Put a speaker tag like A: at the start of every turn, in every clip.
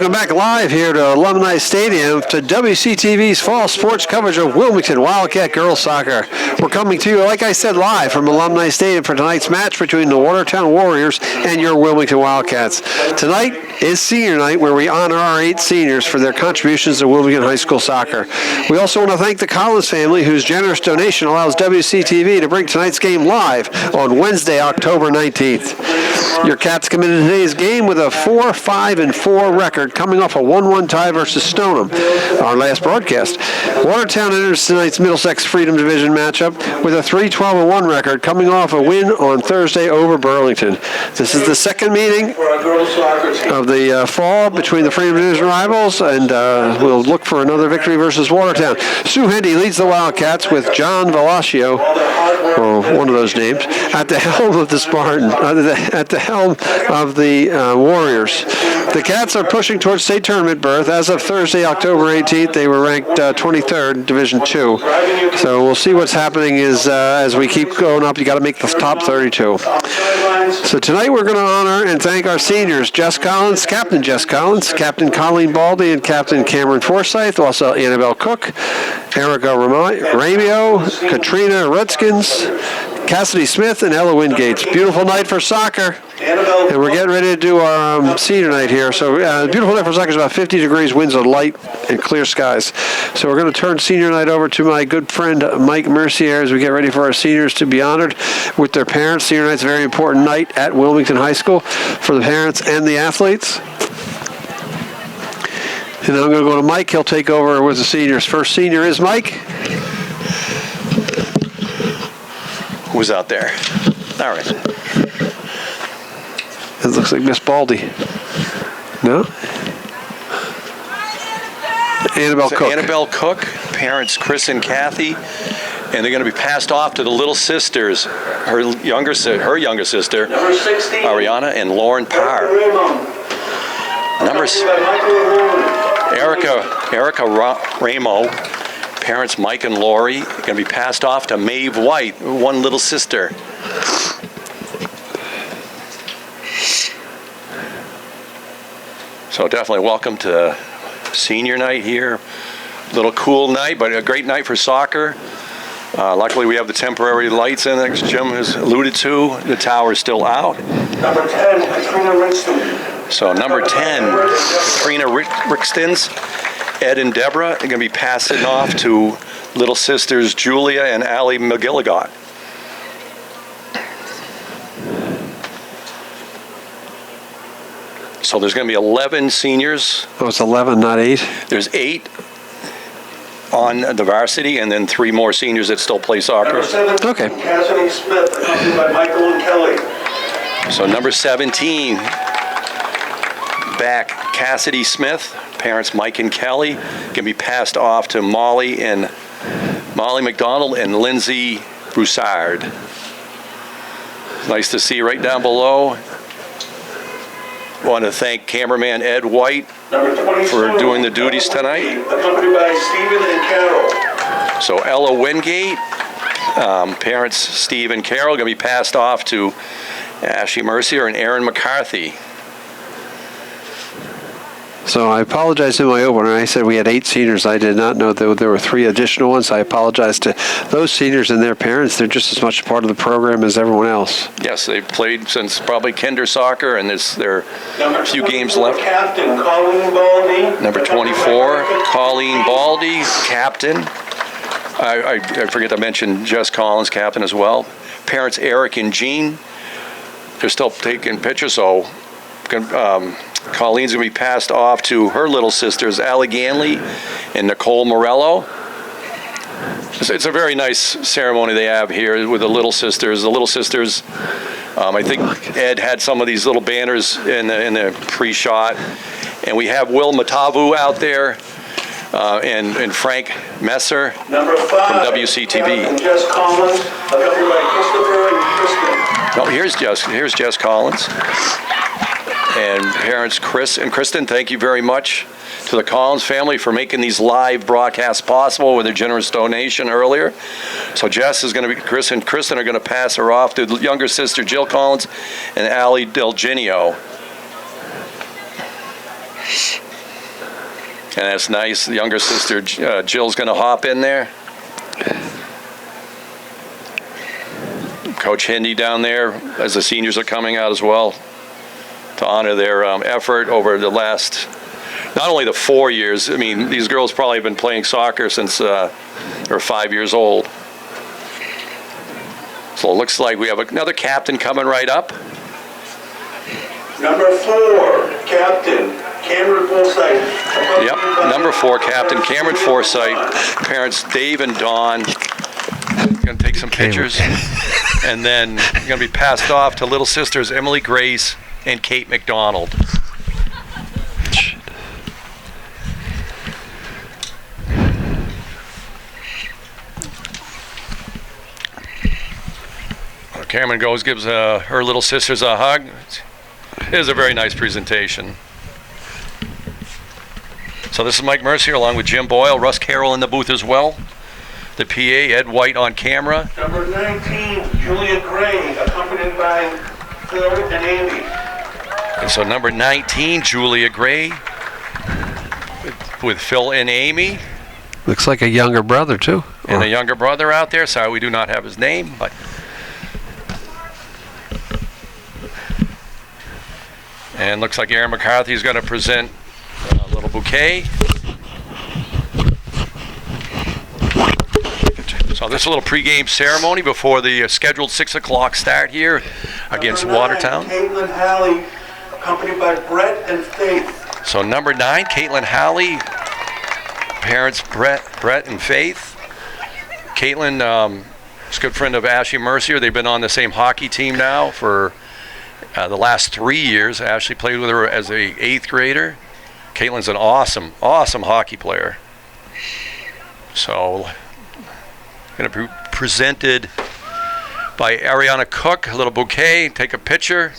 A: Welcome back live here to Alumni Stadium to WCTV's fall sports coverage of Wilmington Wildcat girls soccer. We're coming to you, like I said, live from Alumni Stadium for tonight's match between the Watertown Warriors and your Wilmington Wildcats. Tonight is senior night, where we honor our 8 seniors for their contributions to Wilmington High School soccer. We also want to thank the Collins family, whose generous donation allows WCTV to bring tonight's game live on Wednesday, October 19th. Your Cats come into today's game with a 4-5-4 record, coming off a 1-1 tie versus Stoneham, our last broadcast. Watertown enters tonight's Middlesex Freedom Division matchup with a 3-12-1 record, coming off a win on Thursday over Burlington. This is the second meeting of the fall between the Freedom Division rivals, and we'll look for another victory versus Watertown. Sue Hendy leads the Wildcats with John Velascio, or one of those names, at the helm of the Spartan, at the helm of the Warriors. The Cats are pushing towards state tournament berth. As of Thursday, October 18th, they were ranked 23rd in Division 2. So we'll see what's happening as we keep going up. You got to make the top 32. So tonight we're going to honor and thank our seniors, Jess Collins, Captain Jess Collins, Captain Colleen Baldy, and Captain Cameron Forsyth, also Annabelle Cook, Erica Ramio, Katrina Redskins, Cassidy Smith, and Ella Wingates. Beautiful night for soccer. And we're getting ready to do our senior night here. So beautiful night for soccer is about 50 degrees, winds are light, and clear skies. So we're going to turn senior night over to my good friend Mike Mercier as we get ready for our seniors to be honored with their parents. Senior night's a very important night at Wilmington High School for the parents and the athletes. And then I'm going to go to Mike. He'll take over with the seniors. First senior is Mike.
B: Who's out there? All right.
A: It looks like Miss Baldy. No? Annabelle Cook.
B: Annabelle Cook, parents Chris and Kathy, and they're going to be passed off to the little sisters, her younger sister,
C: Number 16,
B: Ariana and Lauren Parr. Erica Ramo, parents Mike and Lori, going to be passed off to Maeve White, one little sister. So definitely welcome to senior night here. Little cool night, but a great night for soccer. Luckily we have the temporary lights in, as Jim has alluded to. The tower is still out.
C: Number 10, Katrina Rickston.
B: So number 10, Katrina Rickstons, Ed and Deborah are going to be passing off to little sisters Julia and Allie McGilligot. So there's going to be 11 seniors.
A: Oh, it's 11, not 8?
B: There's 8 on the varsity, and then 3 more seniors that still play soccer.
C: Number 17,
A: Okay.
C: Cassidy Smith, accompanied by Michael and Kelly.
B: So number 17, back Cassidy Smith, parents Mike and Kelly, can be passed off to Molly McDonald and Lindsay Broussard. Nice to see right down below. Want to thank cameraman Ed White for doing the duties tonight.
C: Accompanied by Stephen and Carol.
B: So Ella Wingate, parents Steve and Carol, going to be passed off to Ashley Mercier and Aaron McCarthy.
A: So I apologize in my opener. I said we had 8 seniors. I did not know that there were 3 additional ones. I apologize to those seniors and their parents. They're just as much a part of the program as everyone else.
B: Yes, they've played since probably kinder soccer, and there are a few games left.
C: Captain Colleen Baldy.
B: Number 24, Colleen Baldy, captain. I forget to mention Jess Collins, captain as well. Parents Eric and Jean. They're still taking pictures, so Colleen's going to be passed off to her little sisters, Allie Ganley and Nicole Morello. It's a very nice ceremony they have here with the little sisters. The little sisters, I think Ed had some of these little banners in the pre-shot. And we have Will Matavu out there and Frank Messer
C: Number 5,
B: from WCTV.
C: Jess Collins, accompanied by Christopher and Kristen.
B: Oh, here's Jess Collins. And parents Chris and Kristen, thank you very much to the Collins family for making these live broadcasts possible with their generous donation earlier. So Jess is going to be, Chris and Kristen are going to pass her off to the younger sister Jill Collins and Allie Del Genio. And that's nice. The younger sister, Jill's going to hop in there. Coach Hindy down there as the seniors are coming out as well to honor their effort over the last, not only the 4 years, I mean, these girls probably have been playing soccer since they're 5 years old. So it looks like we have another captain coming right up.
C: Number 4, Captain Cameron Forsythe.
B: Yep, number 4, Captain Cameron Forsythe. Parents Dave and Dawn. Going to take some pictures. And then going to be passed off to little sisters Emily Grace and Kate McDonald. Cameron goes, gives her little sisters a hug. It is a very nice presentation. So this is Mike Mercier along with Jim Boyle, Russ Carroll in the booth as well. The PA, Ed White on camera.
C: Number 19, Julia Gray, accompanied by Phil and Amy.
B: And so number 19, Julia Gray with Phil and Amy.
A: Looks like a younger brother, too.
B: And a younger brother out there. Sorry, we do not have his name, but... And looks like Aaron McCarthy is going to present a little bouquet. So this is a little pregame ceremony before the scheduled 6 o'clock start here against
C: Number 9,
B: Watertown.
C: Caitlin Halley, accompanied by Brett and Faith.
B: So number 9, Caitlin Halley, parents Brett and Faith. Caitlin is a good friend of Ashley Mercier. They've been on the same hockey team now for the last 3 years. Ashley played with her as a 8th grader. Caitlin's an awesome hockey player. So, going to be presented by Ariana Cook. A little bouquet, take a picture.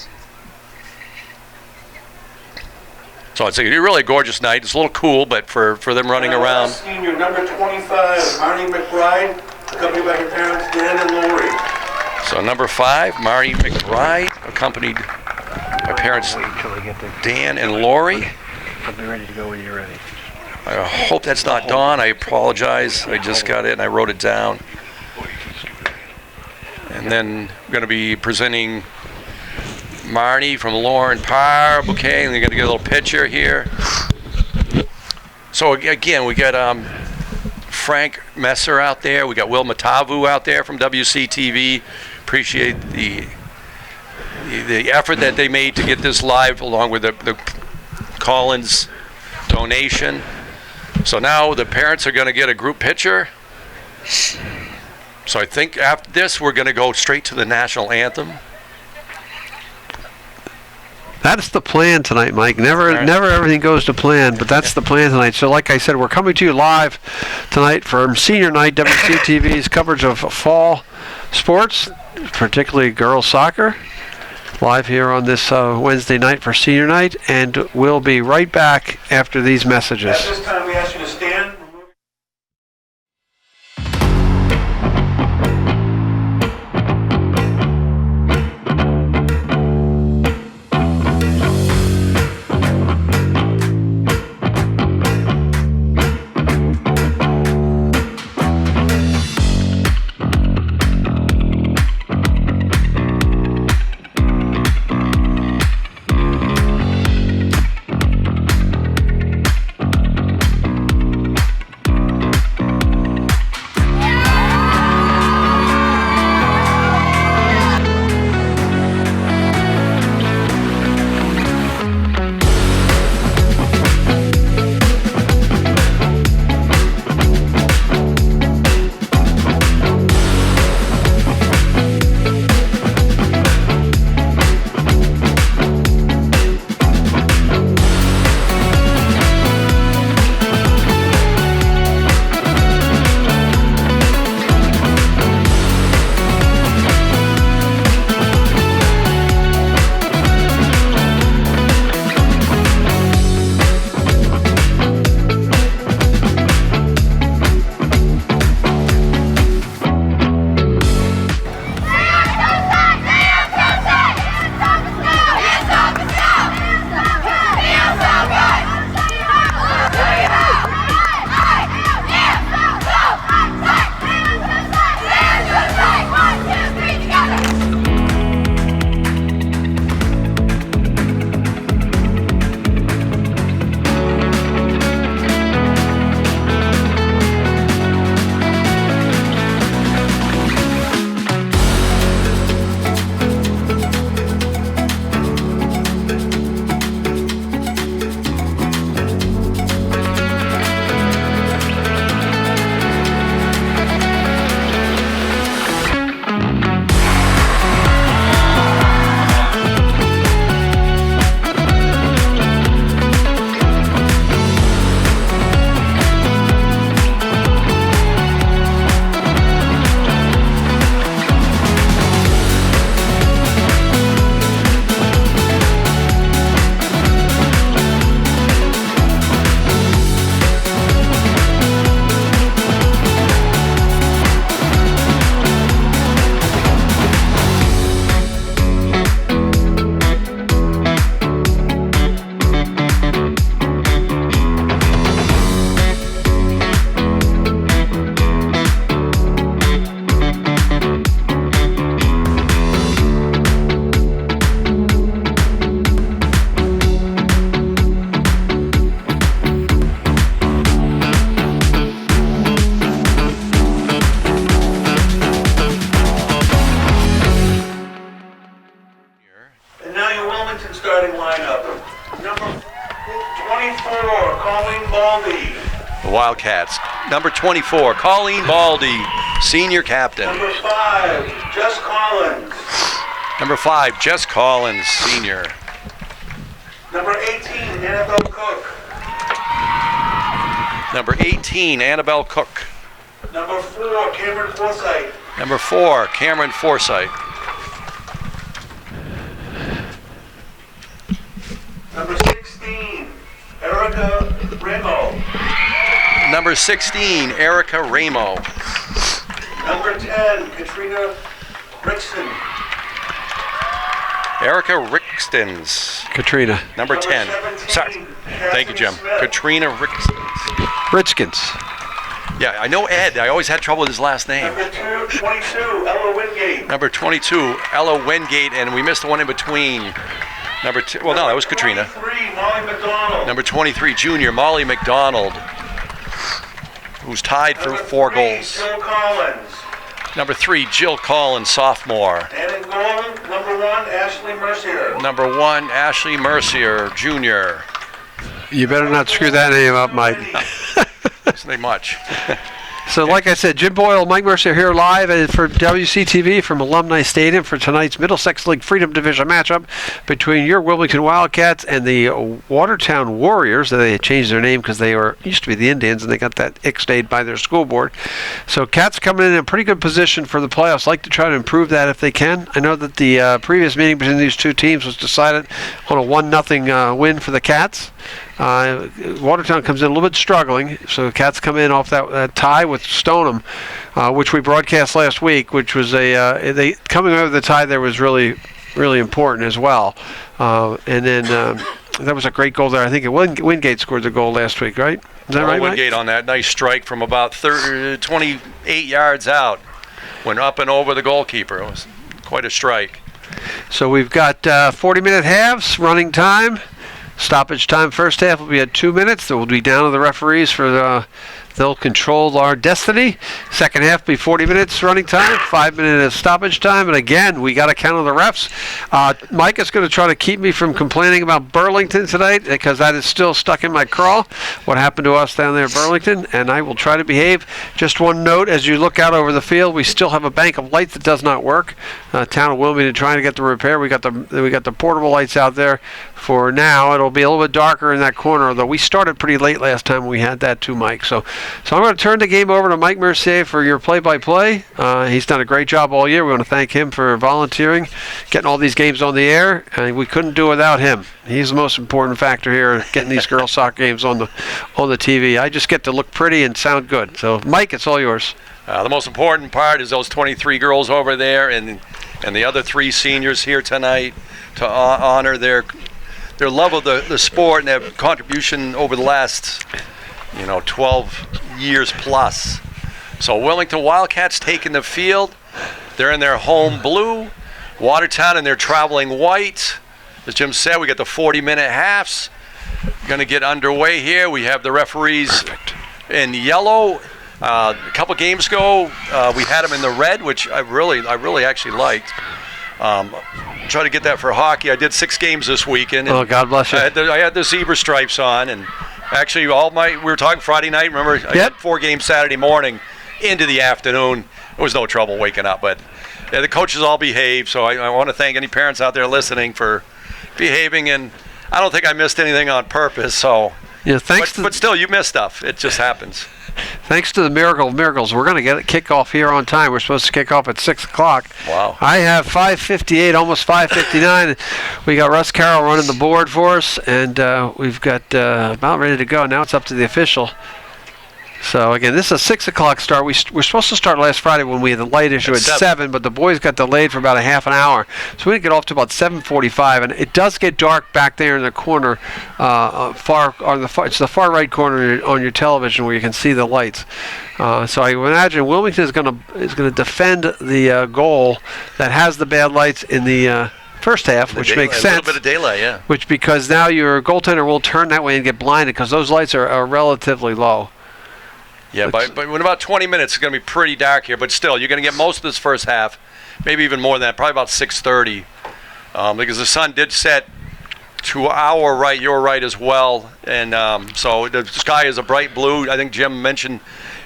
B: So it's a really gorgeous night. It's a little cool, but for them running around.
C: Senior, number 25, Marnie McBride, accompanied by her parents, Dan and Lori.
B: So number 5, Marnie McBride, accompanied by parents Dan and Lori.
D: I'll be ready to go when you're ready.
B: I hope that's not Dawn. I apologize. I just got it and I wrote it down. And then I'm going to be presenting Marnie from Lauren Parr, bouquet, and we're going to get a little picture here. So again, we got Frank Messer out there. We got Will Matavu out there from WCTV. Appreciate the effort that they made to get this live, along with the Collins donation. So now the parents are going to get a group picture. So I think after this, we're going to go straight to the national anthem.
A: That's the plan tonight, Mike. Never everything goes to plan, but that's the plan tonight. So like I said, we're coming to you live tonight from Senior Night, WCTV's coverage of fall sports, particularly girls soccer, live here on this Wednesday night for Senior Night, and we'll be right back after these messages.
C: At this time, we ask you to stand. starting lineup. Number 24, Colleen Baldy.
B: The Wildcats. Number 24, Colleen Baldy, senior captain.
C: Number 5, Jess Collins.
B: Number 5, Jess Collins, senior.
C: Number 18, Annabelle Cook.
B: Number 18, Annabelle Cook.
C: Number 4, Cameron Forsythe.
B: Number 4, Cameron Forsythe.
C: Number 16, Erica Ramo.
B: Number 16, Erica Ramo.
C: Number 10, Katrina Rickson.
B: Erica Rixtons.
A: Katrina.
B: Number 10.
C: 17,
B: Sorry. Thank you, Jim.
C: Smith.
B: Katrina Rixtons.
A: Richkins.
B: Yeah, I know Ed. I always had trouble with his last name.
C: Number 22, Ella Wingate.
B: Number 22, Ella Wingate, and we missed the one in between. Number 2, well, no, that was Katrina.
C: 23, Molly McDonald.
B: Number 23, junior, Molly McDonald, who's tied for
C: Number
B: 4
C: 3,
B: goals.
C: Jill Collins.
B: Number 3, Jill Collins, sophomore.
C: And in goal, number 1, Ashley Mercier.
B: Number 1, Ashley Mercier, junior.
A: You better not screw that name up, Mike.
B: Isn't much.
A: So, like I said, Jim Boyle, Mike Mercer here live for WCTV from Alumni Stadium for tonight's Middlesex League Freedom Division matchup between your Wilmington Wildcats and the Watertown Warriors. They changed their name because they used to be the Indians, and they got that ixnayed by their school board. So, Cats coming in a pretty good position for the playoffs. Like to try to improve that if they can. I know that the previous meeting between these two teams was decided on a 1-0 win for the Cats. Watertown comes in a little bit struggling, so Cats come in off that tie with Stoneham, which we broadcast last week, which was they coming over the tie there was really, really important as well. And then that was a great goal there. I think Wingate scored the goal last week, right? Is that right, Mike?
B: Wingate on that nice strike from about 28 yards out, went up and over the goalkeeper. It was quite a strike.
A: So we've got 40-minute halves, running time. Stoppage time first half will be at 2 minutes. That will be down to the referees for they'll control our destiny. Second half will be 40 minutes running time, 5 minutes stoppage time. And again, we got to count on the refs. Mike is going to try to keep me from complaining about Burlington tonight because that is still stuck in my craw, what happened to us down there in Burlington, and I will try to behave. Just one note, as you look out over the field, we still have a bank of lights that does not work. Town of Wilmington trying to get the repair. We got the portable lights out there for now. It'll be a little bit darker in that corner, although we started pretty late last time we had that too, Mike. So I'm going to turn the game over to Mike Mercier for your play-by-play. He's done a great job all year. We want to thank him for volunteering, getting all these games on the air. We couldn't do it without him. He's the most important factor here, getting these girls soccer games on the TV. I just get to look pretty and sound good. So, Mike, it's all yours.
B: The most important part is those 23 girls over there and the other 3 seniors here tonight to honor their love of the sport and their contribution over the last 12 years plus. So Wilmington Wildcats taking the field. They're in their home blue. Watertown in their traveling white. As Jim said, we got the 40-minute halves. Going to get underway here. We have the referees in yellow. A couple games ago, we had them in the red, which I really actually liked. Try to get that for hockey. I did 6 games this weekend.
A: Oh, God bless you.
B: I had the zebra stripes on, and actually we were talking Friday night. Remember, I had 4 games Saturday morning into the afternoon. There was no trouble waking up, but the coaches all behaved. So I want to thank any parents out there listening for behaving, and I don't think I missed anything on purpose. So,
A: yeah,
B: but still, you miss stuff. It just happens.
A: Thanks to the miracle of miracles, we're going to get a kickoff here on time. We're supposed to kick off at 6 o'clock.
B: Wow.
A: I have 5:58, almost 5:59. We got Russ Carroll running the board for us, and we've got about ready to go. Now it's up to the official. So, again, this is a 6 o'clock start. We're supposed to start last Friday when we had the light issue at 7, but the boys got delayed for about a half an hour. So we didn't get off to about 7:45, and it does get dark back there in the corner, it's the far right corner on your television where you can see the lights. So I imagine Wilmington is going to defend the goal that has the bad lights in the first half, which makes sense.
B: A little bit of daylight, yeah.
A: Which, because now your goaltender will turn that way and get blinded because those lights are relatively low.
B: Yeah, but in about 20 minutes, it's going to be pretty dark here. But still, you're going to get most of this first half, maybe even more than that, probably about 6:30, because the sun did set to our right, your right as well. And so the sky is a bright blue. I think Jim mentioned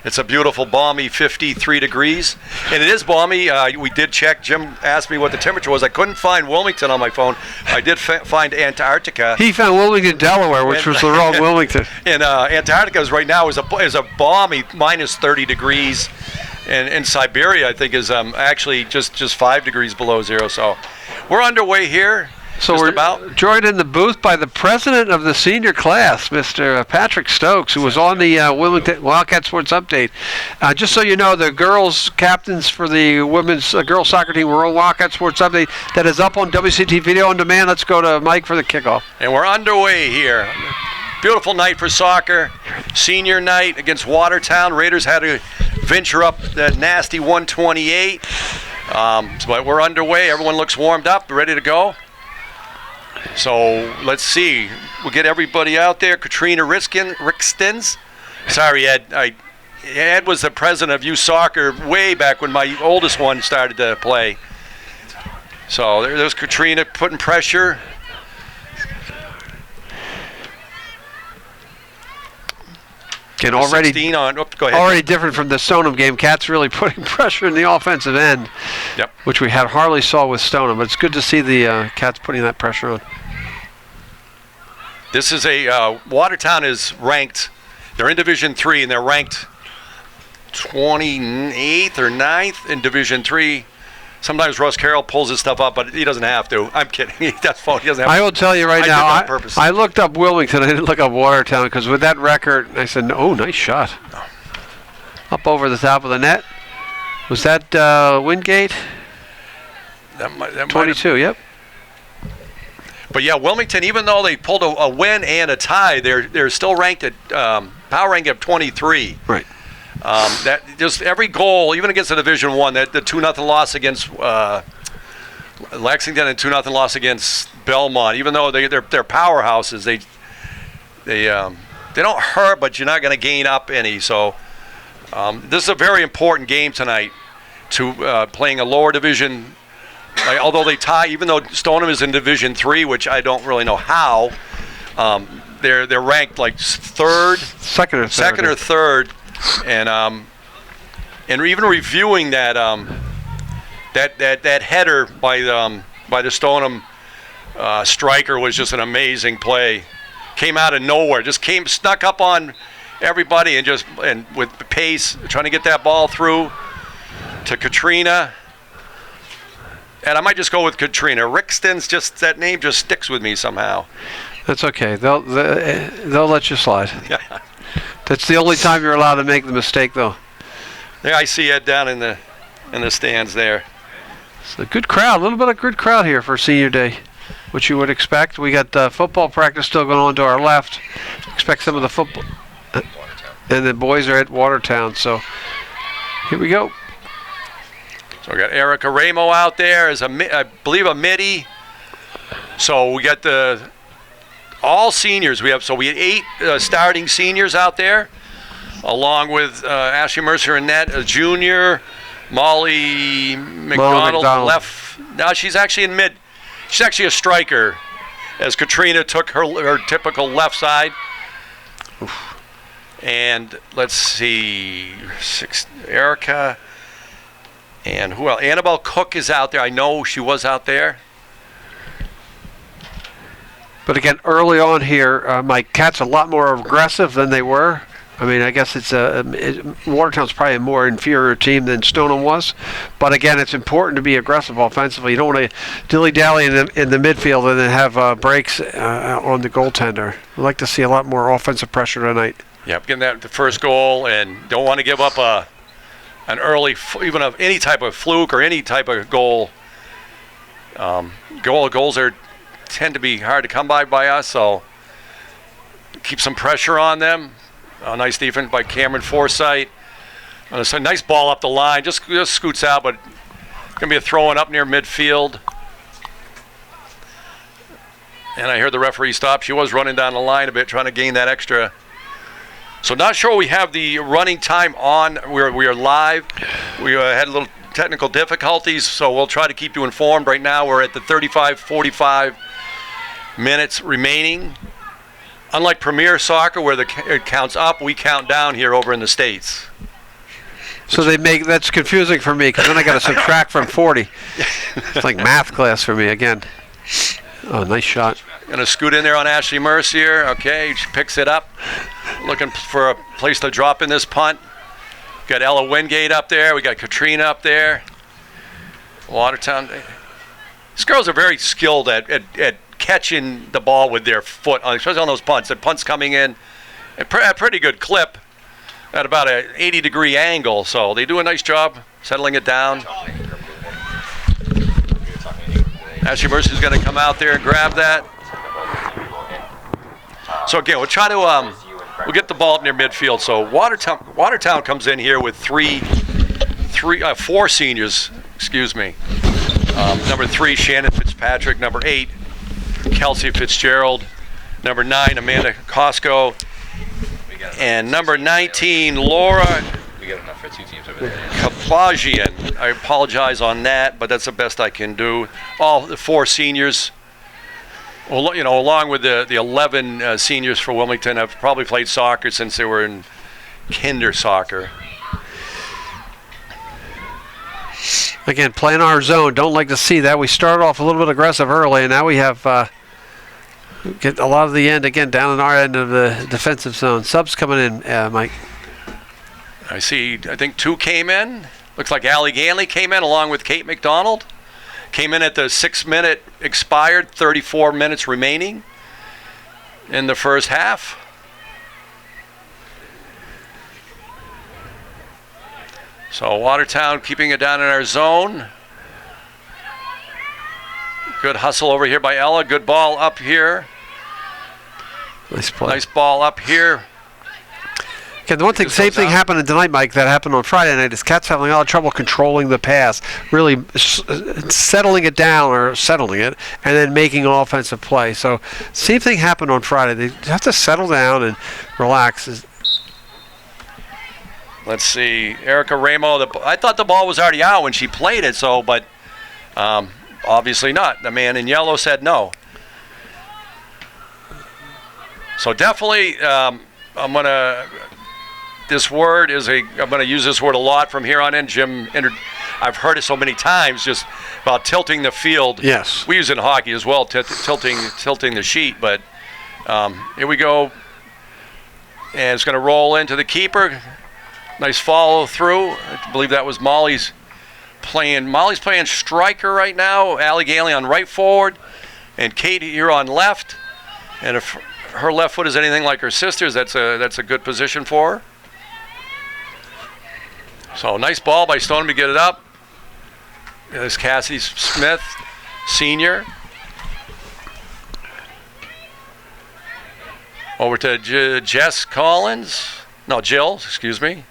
B: it's a beautiful, balmy 53 degrees. And it is balmy. We did check. Jim asked me what the temperature was. I couldn't find Wilmington on my phone. I did find Antarctica.
A: He found Wilmington, Delaware, which was the wrong Wilmington.
B: And Antarctica is right now is a balmy minus 30 degrees. And in Siberia, I think, is actually just 5 degrees below zero. So we're underway here.
A: So we're joined in the booth by the president of the senior class, Mr. Patrick Stokes, who was on the Wilmington Wildcat Sports Update. Just so you know, the girls captains for the women's girls soccer team were on Wildcat Sports Update. That is up on WCT Video on Demand. Let's go to Mike for the kickoff.
B: And we're underway here. Beautiful night for soccer. Senior night against Watertown. Raiders had to venture up that nasty 128. But we're underway. Everyone looks warmed up, ready to go. So let's see. We'll get everybody out there. Katrina Rixtons. Sorry, Ed. Ed was the president of youth soccer way back when my oldest one started to play. So there's Katrina putting pressure.
A: And already,
B: go ahead.
A: Already different from the Stoneham game. Cats really putting pressure in the offensive end,
B: yep.
A: Which we hardly saw with Stoneham. But it's good to see the Cats putting that pressure on.
B: This is Watertown is ranked. They're in Division 3, and they're ranked 28th or 9th in Division 3. Sometimes Russ Carroll pulls his stuff up, but he doesn't have to. I'm kidding. That's phone. He doesn't have to.
A: I will tell you right now,
B: I did that on purpose.
A: I looked up Wilmington. I didn't look up Watertown because with that record, I said, oh, nice shot. Up over the top of the net. Was that Wingate?
B: That
A: 22, yep.
B: But yeah, Wilmington, even though they pulled a win and a tie, they're still ranked at power ranking of 23.
A: Right.
B: That just every goal, even against the Division One, that the 2-0 loss against Lexington and 2-0 loss against Belmont, even though they're powerhouses, they don't hurt, but you're not going to gain up any. So this is a very important game tonight to playing a lower division. Although they tie, even though Stoneham is in Division 3, which I don't really know how, they're ranked like second or third, and even reviewing that that header by the Stoneham striker was just an amazing play. Came out of nowhere, just snuck up on everybody and with pace, trying to get that ball through to Katrina. And I might just go with Katrina. Rixton's that name just sticks with me somehow.
A: That's okay. They'll let you slide. That's the only time you're allowed to make the mistake, though.
B: Yeah, I see Ed down in the stands there.
A: It's a good crowd. A little bit of good crowd here for senior day, which you would expect. We got football practice still going on to our left. Expect some of the football. And the boys are at Watertown. So here we go.
B: So we got Erica Ramo out there as I believe a midi. So we got all seniors. We had 8 starting seniors out there, along with Ashley Mercer and a junior, Molly McDonald left. Now she's actually in mid. She's actually a striker, as Katrina took her typical left side. Oof. And let's see, Erica. And who else? Annabelle Cook is out there. I know she was out there.
A: But again, early on here, my Cats a lot more aggressive than they were. I mean, I guess Watertown's probably a more inferior team than Stoneham was. But again, it's important to be aggressive offensively. You don't want to dilly-dally in the midfield and then have breaks on the goaltender. We'd like to see a lot more offensive pressure tonight.
B: Yep, getting the first goal, and don't want to give up an early, even of any type of fluke or any type of goal. Goals tend to be hard to come by us, so keep some pressure on them. Nice defense by Cameron Forsythe. So a nice ball up the line, just scoots out, but gonna be a throw-in up near midfield. And I heard the referee stop. She was running down the line a bit, trying to gain that extra. So not sure we have the running time on. We are live. We had a little technical difficulties, so we'll try to keep you informed. Right now we're at the 35-45 minutes remaining. Unlike Premier Soccer, where it counts up, we count down here over in the States.
A: So that's confusing for me, because then I got to subtract from 40. It's like math class for me again. Oh, nice shot.
B: Going to scoot in there on Ashley Mercier. Okay, she picks it up. Looking for a place to drop in this punt. Got Ella Wingate up there. We got Katrina up there. Watertown. These girls are very skilled at catching the ball with their foot, especially on those punts. The punts coming in at a pretty good clip at about an 80-degree angle. So they do a nice job settling it down. Ashley Mercy's going to come out there and grab that. So again, we'll try to we'll get the ball up near midfield. So Watertown comes in here with four seniors. Excuse me. Number 3, Shannon Fitzpatrick. Number 8, Kelsey Fitzgerald. Number 9, Amanda Costco. And number 19, Laura Kabajian. I apologize on that, but that's the best I can do. All the 4 seniors, well, you know, along with the 11 seniors for Wilmington, have probably played soccer since they were in kinder soccer.
A: Again, playing our zone. Don't like to see that. We started off a little bit aggressive early, and now we have get a lot of the end again down in our end of the defensive zone. Subs coming in, Mike.
B: I think 2 came in. Looks like Allie Ganley came in along with Kate McDonald. Came in at the 6-minute expired, 34 minutes remaining in the first half. So Watertown keeping it down in our zone. Good hustle over here by Ella. Good ball up here.
A: Nice play.
B: Nice ball up here.
A: Okay, the one thing, same thing happened tonight, Mike, that happened on Friday night, is Cats having a lot of trouble controlling the pass, really settling it, and then making an offensive play. So same thing happened on Friday. They have to settle down and relax.
B: Let's see, Erica Ramo. I thought the ball was already out when she played it, but obviously not. The man in yellow said no. So definitely, I'm gonna use this word a lot from here on in. Jim, I've heard it so many times, just about tilting the field.
A: Yes.
B: We use it in hockey as well, tilting the sheet. But here we go, and it's going to roll into the keeper. Nice follow through. I believe that was Molly's playing striker right now. Allie Ganley on right forward, and Kate here on left. And if her left foot is anything like her sister's, that's a good position for her. So nice ball by Stoneham to get it up. There's Cassie Smith, senior. Over to Jill, excuse me.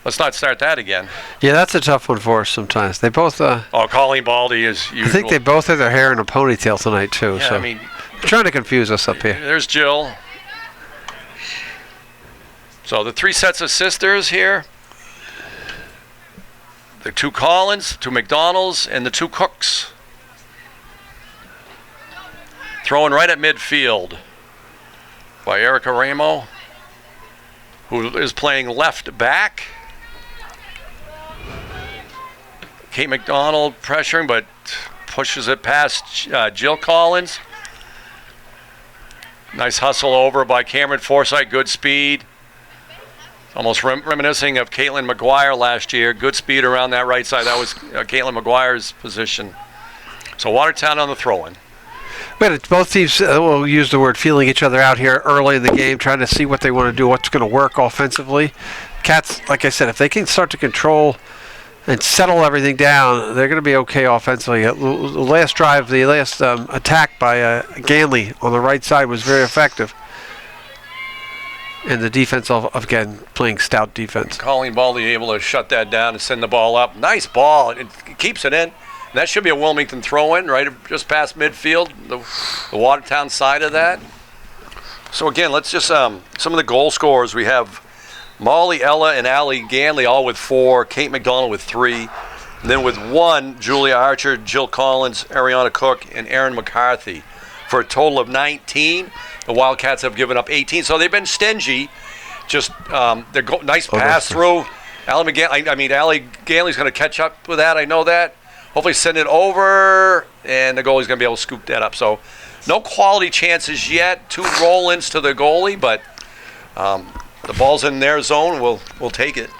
B: Let's not start that again.
A: Yeah, that's a tough one for us sometimes. They both...
B: Colleen Baldy is usual.
A: I think they both have their hair in a ponytail tonight, too.
B: Yeah,
A: so.
B: I mean...
A: Trying to confuse us up here.
B: There's Jill. So the 3 sets of sisters here. The 2 Collins, 2 McDonald's, and the 2 Cooks. Throwing right at midfield by Erica Ramo, who is playing left back. Kate McDonald pressuring, but pushes it past Jill Collins. Nice hustle over by Cameron Forsythe, good speed. Almost reminiscing of Caitlin McGuire last year. Good speed around that right side. That was Caitlin McGuire's position. So Watertown on the throw-in.
A: Both teams will use the word feeling each other out here early in the game, trying to see what they want to do, what's going to work offensively. Cats, like I said, if they can start to control and settle everything down, they're going to be okay offensively. The last drive, the last attack by Ganley on the right side was very effective. And the defense, again, playing stout defense.
B: Colleen Baldy able to shut that down and send the ball up. Nice ball. It keeps it in. And that should be a Wilmington throw-in, right just past midfield, the Watertown side of that. So, again, let's just some of the goal scorers. We have Molly, Ella, and Allie Ganley all with 4. Kate McDonald with 3. And then with 1, Julia Archer, Jill Collins, Ariana Cook, and Erin McCarthy. for a total of 19. The Wildcats have given up 18, so they've been stingy. Just nice pass through. Allie Ganley's going to catch up with that. I know that. Hopefully send it over, and the goalie's going to be able to scoop that up. So no quality chances yet. 2 roll-ins to the goalie, but the ball's in their zone. We'll take it.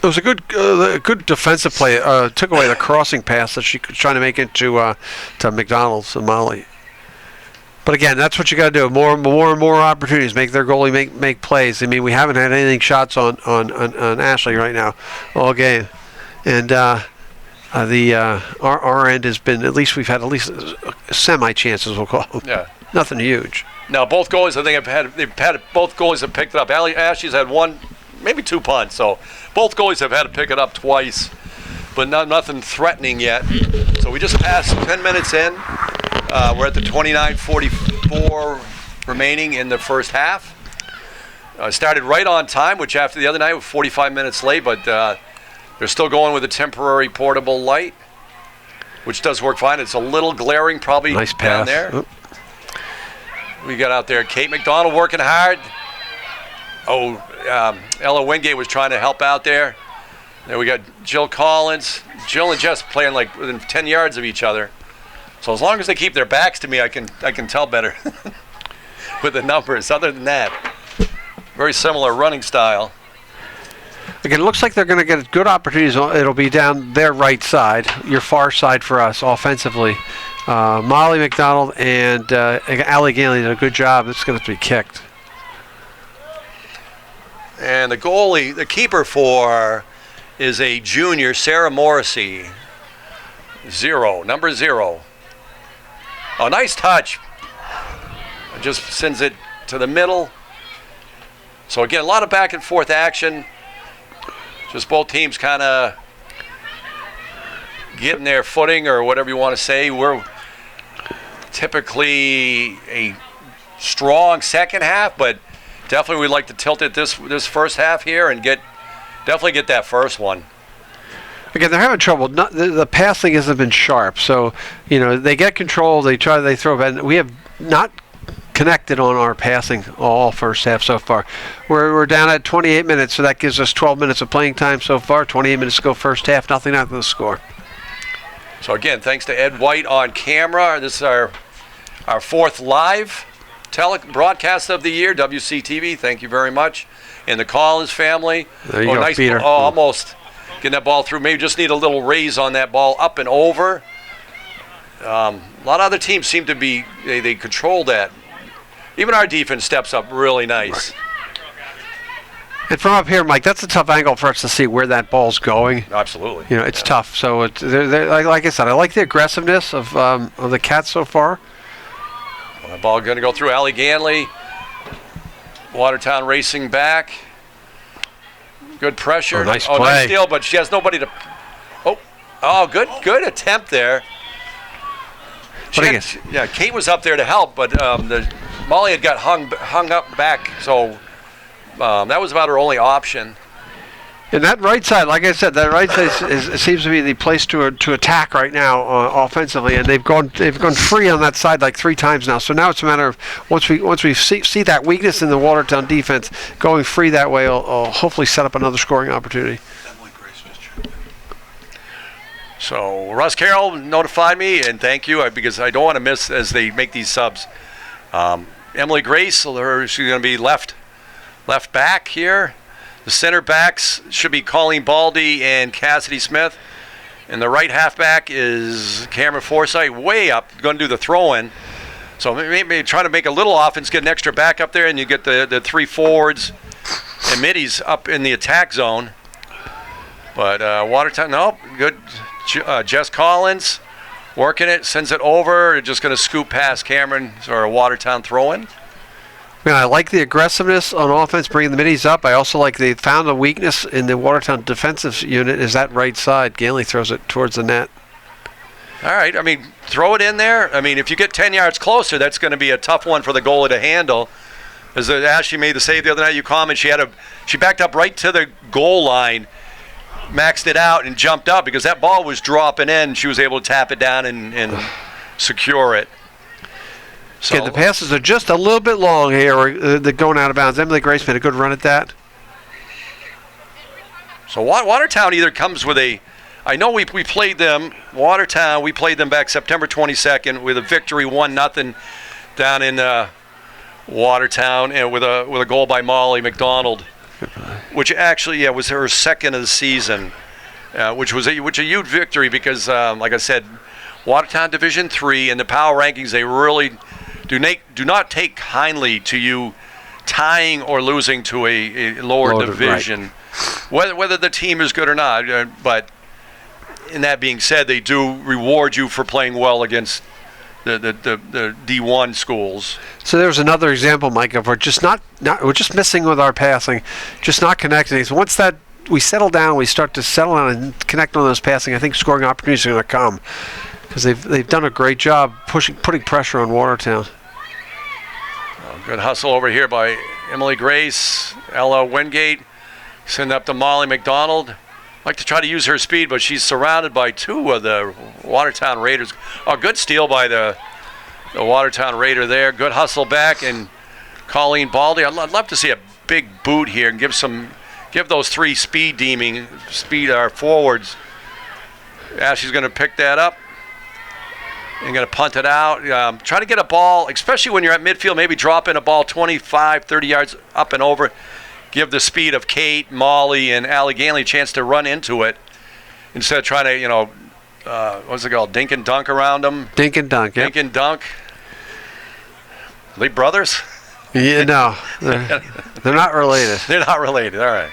A: It was a good defensive play. Took away the crossing pass that she was trying to make into to McDonald's and Molly. But again, that's what you got to do. More and more opportunities. Make their goalie make plays. I mean, we haven't had anything shots on Ashley right now all game, and our end has been we've had at least semi chances. We'll call them.
B: Yeah.
A: Nothing huge.
B: Now both goalies, I think both goalies have picked it up. Ashley's had 1, maybe 2 punts. So both goalies have had to pick it up twice, but nothing threatening yet. So we just passed 10 minutes in. We're at the 29:44 remaining in the first half. Started right on time, which after the other night was 45 minutes late, but they're still going with a temporary portable light, which does work fine. It's a little glaring probably
A: nice
B: down
A: pass.
B: there.
A: Oop.
B: We got out there Kate McDonald working hard. Ella Wingate was trying to help out there. Then we got Jill Collins. Jill and Jess playing like within 10 yards of each other. So as long as they keep their backs to me, I can tell better with the numbers. Other than that, very similar running style.
A: Again, it looks like they're going to get good opportunities. It'll be down their right side, your far side for us offensively. Molly McDonald and Allie Ganley did a good job. It's going to be kicked.
B: And the goalie, the keeper for, is a junior, Sarah Morrissey. Number 0. Oh, nice touch. Just sends it to the middle. So again, a lot of back and forth action. Just both teams kind of getting their footing, or whatever you want to say. We're typically a strong second half, but definitely we'd like to tilt it this first half here and definitely get that first one.
A: Again, they're having trouble. The passing hasn't been sharp, so they get control. They throw it. We have not connected on our passing all first half so far. We're down at 28 minutes, so that gives us 12 minutes of playing time so far. 28 minutes to go first half. Nothing out of the score.
B: So again, thanks to Ed White on camera. This is our 4th live broadcast of the year. WCTV. Thank you very much. And the Collins family.
A: There you go,
B: nice
A: Peter.
B: Almost. Getting that ball through. Maybe just need a little raise on that ball up and over. A lot of other teams seem to be, they control that. Even our defense steps up really nice.
A: And from up here, Mike, that's a tough angle for us to see where that ball's going.
B: Absolutely.
A: It's tough. So like I said, I like the aggressiveness of the Cats so far.
B: Well, the ball going to go through Allie Ganley. Watertown racing back. Good pressure.
A: Nice play.
B: Nice steal, but she has nobody to. Good attempt there. Kate was up there to help, but Molly had got hung up back, so that was about her only option.
A: And that right side, like I said, that right side seems to be the place to attack right now offensively, and they've gone free on that side like 3 times now. So now it's a matter of once we see that weakness in the Watertown defense, going free that way will hopefully set up another scoring opportunity.
B: So Russ Carroll notified me, and thank you, because I don't want to miss as they make these subs. Emily Grace, she's going to be left back here. The center backs should be Colleen Baldy and Cassidy Smith. And the right halfback is Cameron Forsythe, way up, going to do the throw-in. So maybe try to make a little offense, get an extra back up there, and you get the 3 forwards and middies up in the attack zone. But Watertown, good. Jess Collins working it, sends it over. Just going to scoop past Cameron, or a Watertown throw-in.
A: I like the aggressiveness on offense, bringing the middies up. I also like they found a weakness in the Watertown defensive unit is that right side. Ganley throws it towards the net.
B: All right, throw it in there. If you get 10 yards closer, that's going to be a tough one for the goalie to handle. As Ashley made the save the other night, you comment, she backed up right to the goal line, maxed it out, and jumped up because that ball was dropping in. She was able to tap it down and secure it. So
A: Okay, the passes are just a little bit long here. They're going out of bounds. Emily Grace made a good run at that.
B: So Watertown either comes with a, I know we played them, Watertown, we played them back September 22nd with a victory 1-0 down in Watertown, and with a goal by Molly McDonald, which actually was her second of the season, which was a huge victory because, like I said, Watertown Division III in the power rankings, they really do not take kindly to you tying or losing to a lower division, right. whether the team is good or not. But in that being said, they do reward you for playing well against the D1 schools. So
A: there's another example, Mike, of we're just missing with our passing, just not connecting. So once that we settle down, we start to settle down and connect on those passing, I think scoring opportunities are going to come because they've done a great job putting pressure on Watertown.
B: Good hustle over here by Emily Grace. Ella Wingate send up to Molly McDonald. Like to try to use her speed, but she's surrounded by two of the Watertown Raiders. Oh, good steal by the Watertown Raider there. Good hustle back, and Colleen Baldy. I'd love to see a big boot here and give those three speed our forwards. Ashley's going to pick that up and going to punt it out. Try to get a ball, especially when you're at midfield, maybe drop in a ball 25, 30 yards up and over. Give the speed of Kate, Molly, and Allie Ganley a chance to run into it instead of trying to, what's it called, dink and dunk around them.
A: Dink and dunk,
B: Dink and dunk. Are they brothers?
A: Yeah, no. They're not related.
B: They're not related, all right.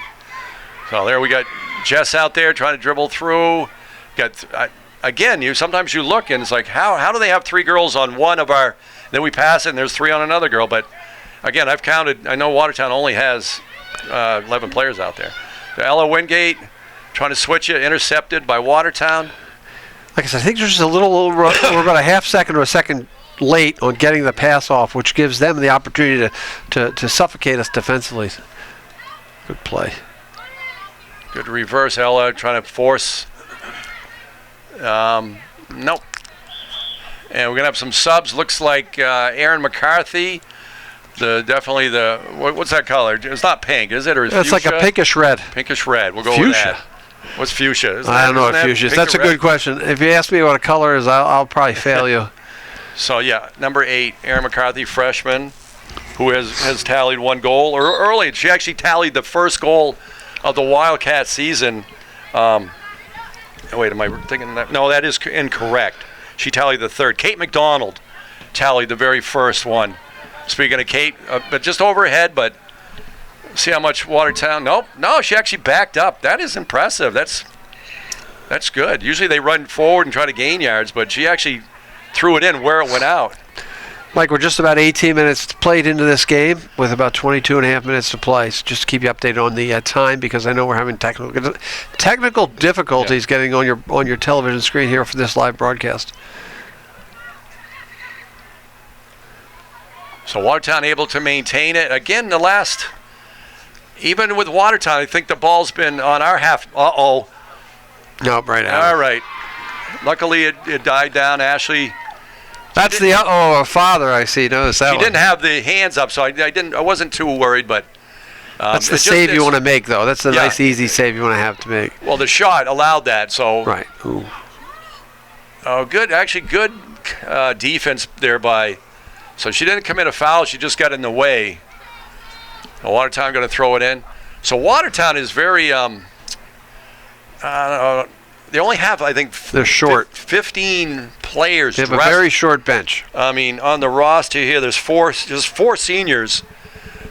B: So there we got Jess out there trying to dribble through. Again, sometimes you look and it's like, how do they have three girls on one of our, then we pass it and there's three on another girl. But again, I've counted, I know Watertown only has 11 players out there. Ella Wingate trying to switch it, intercepted by Watertown.
A: Like I said, I think there's just we're about a half second or a second late on getting the pass off, which gives them the opportunity to suffocate us defensively. Good play.
B: Good reverse, Ella trying to force. Nope. And we're going to have some subs. Looks like Aaron McCarthy. Definitely what's that color? It's not pink, is it? Or
A: it's like a pinkish red.
B: Pinkish red. We'll go
A: fuchsia.
B: with that. What's fuchsia?
A: I don't know what fuchsia is. That's a good question. If you ask me what a color is, I'll probably fail you.
B: So, yeah, number 8, Aaron McCarthy, freshman, who has tallied one goal. Or early, she actually tallied the first goal of the Wildcat season. Wait, am I thinking that? No, that is incorrect. She tallied the third. Kate McDonald tallied the very first one. Speaking of Kate, but just overhead, but see how much Watertown. No, she actually backed up. That is impressive. That's good. Usually they run forward and try to gain yards, but she actually threw it in where it went out.
A: Mike, we're just about 18 minutes played into this game with about 22 and a half minutes to play. So just to keep you updated on the time, because I know we're having technical difficulties getting on your television screen here for this live broadcast.
B: So Watertown able to maintain it. Again, even with Watertown, I think the ball's been on our half. Uh-oh.
A: Nope, right out.
B: All right. Luckily, it died down. Ashley.
A: That's the father I see. Notice that
B: She didn't have the hands up, so I wasn't too worried, but
A: that's the save you want to make, though. That's the nice, easy save you want to have to make.
B: Well, the shot allowed that, so.
A: Right. Ooh.
B: Oh, good. Actually, good defense there by. So she didn't commit a foul. She just got in the way. Watertown going to throw it in. So Watertown is very. They only have, I think,
A: they're short.
B: 15 players.
A: They have a very short bench.
B: I mean, on the roster here, there's four seniors,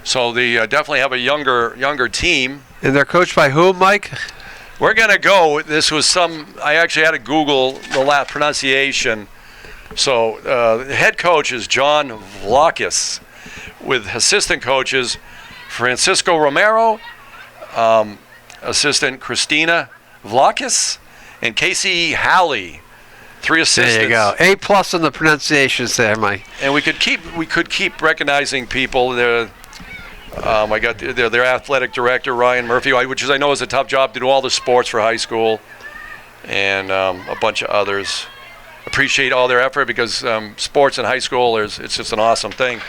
B: so they definitely have a younger team.
A: And they're coached by whom, Mike?
B: We're gonna go. This was I actually had to Google the last pronunciation. So the head coach is John Vlakis, with assistant coaches Francisco Romero, assistant Christina Vlakis, and Casey Halley. 3 assistants.
A: There you go. A+ on the pronunciations there, Mike.
B: And we could keep recognizing people. I got their athletic director Ryan Murphy, which I know is a tough job to do all the sports for high school, and a bunch of others. appreciate all their effort because sports in high school it's just an awesome thing.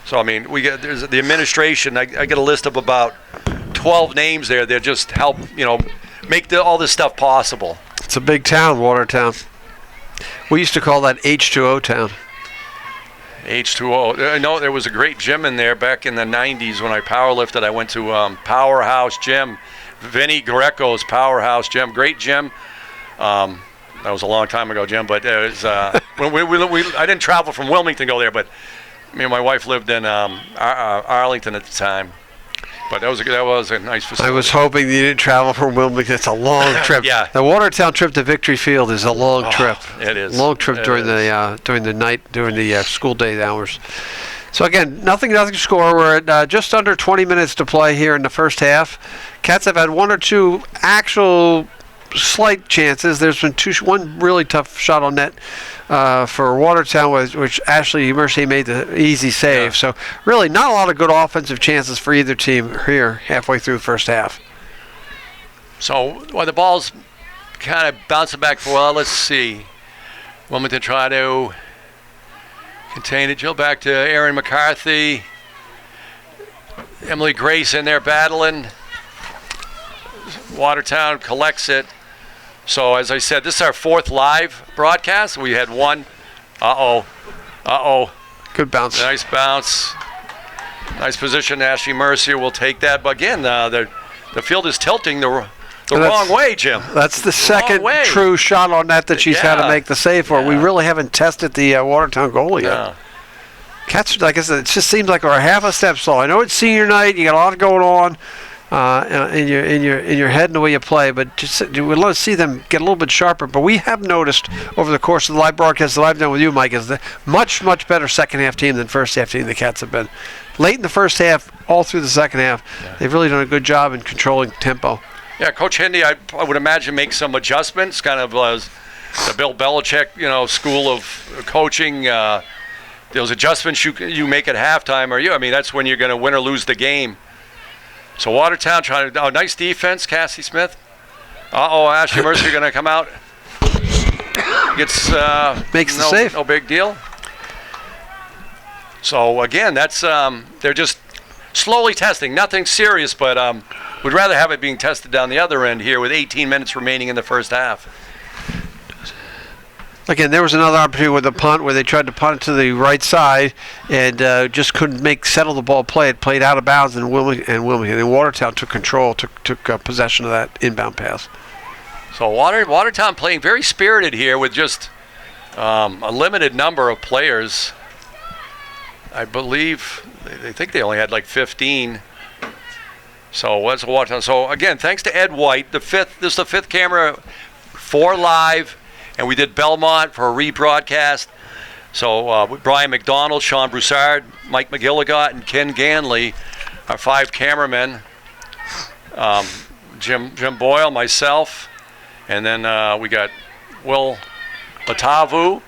B: So I mean, there's the administration. I get a list of about 12 names there that just help make all this stuff possible.
A: It's a big town, Watertown. We used to call that H2O town.
B: H2O. I know there was a great gym in there back in the 90s when I powerlifted. I went to Powerhouse Gym, Vinny Greco's Powerhouse Gym. Great gym. That was a long time ago, Jim, but it was, I didn't travel from Wilmington to go there, but me and my wife lived in Arlington at the time. But that was a nice facility.
A: I was hoping you didn't travel from Wilmington. It's a long trip.
B: Yeah.
A: The Watertown trip to Victory Field is a long trip.
B: It is.
A: Long trip during the school day hours. So again, nothing to score. We're at just under 20 minutes to play here in the first half. Cats have had one or two actual slight chances. There's been one really tough shot on net for Watertown, which Ashley Mercier made the easy save.
B: Yeah.
A: So really not a lot of good offensive chances for either team here halfway through the first half.
B: So while the ball's kind of bouncing back for a while, let's see. Wilmington try to contain it. Jill back to Erin McCarthy. Emily Grace in there battling. Watertown collects it. So as I said, this is our fourth live broadcast. We had one.
A: Good bounce.
B: Nice bounce. Nice position. Ashley Mercier will take that. But again, the field is tilting the wrong way, Jim.
A: That's the second true shot on net that she's had to make the save for. We really haven't tested the Watertown goalie yet. Cats, like I said, it just seems like we're half a step slow. I know it's senior night. You got a lot going on in your head and the way you play, but just we'd love to see them get a little bit sharper. But we have noticed over the course of the live broadcast that I've done with you, Mike, is the much better second half team than first half team the Cats have been. Late in the first half, all through the second half, they've really done a good job in controlling tempo.
B: Yeah, Coach Hindy, I would imagine, make some adjustments, kind of the Bill Belichick, school of coaching. Those adjustments you make at halftime, that's when you're going to win or lose the game. So Watertown trying to, nice defense, Cassie Smith. Ashley Mercier going to come out.
A: Makes the save.
B: No big deal. So again, that's they're just slowly testing. Nothing serious, but we'd rather have it being tested down the other end here with 18 minutes remaining in the first half.
A: Again, there was another opportunity with the punt where they tried to punt it to the right side and just couldn't settle the ball play. It played out of bounds, and Wilmington and Watertown took control, took possession of that inbound pass.
B: So Watertown playing very spirited here with just a limited number of players. I believe they think they only had like 15. So what's Watertown? So again, thanks to Ed White, this is the fifth camera for live. And we did Belmont for a rebroadcast. So Brian McDonald, Sean Broussard, Mike McGilligot, and Ken Ganley, our 5 cameramen. Jim Boyle, myself, and then we got Will Latavu,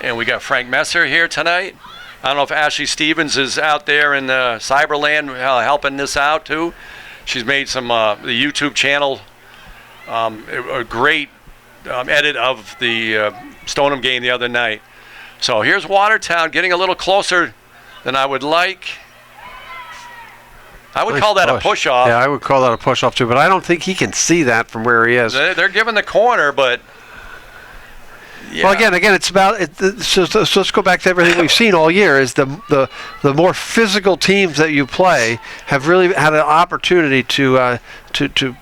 B: and we got Frank Messer here tonight. I don't know if Ashley Stevens is out there in Cyberland helping this out too. She's made some the YouTube channel, a great edit of the Stoneham game the other night. So here's Watertown getting a little closer than I would like. I would call that a push-off.
A: Yeah, I would call that a push-off too, but I don't think he can see that from where he is.
B: They're giving the corner, but
A: yeah. Well, again, it's about it. So let's go back to everything we've seen all year. Is the more physical teams that you play have really had an opportunity to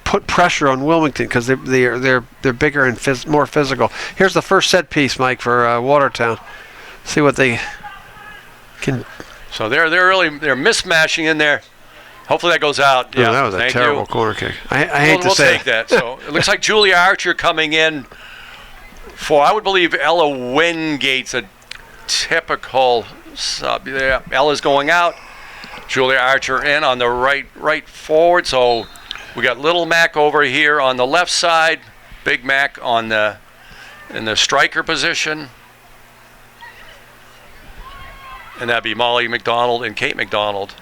A: put pressure on Wilmington because they're bigger and more physical. Here's the first set piece, Mike, for Watertown. See what they can.
B: So they're mismatching in there. Hopefully that goes out.
A: Yeah, that was a terrible corner kick. I hate to say.
B: We'll take that. So it looks like Julia Archer coming in for, I would believe, Ella Wingate's a typical sub there. Ella's going out. Julia Archer in on the right forward. So we got Little Mac over here on the left side. Big Mac in the striker position. And that'd be Molly McDonald and Kate McDonald.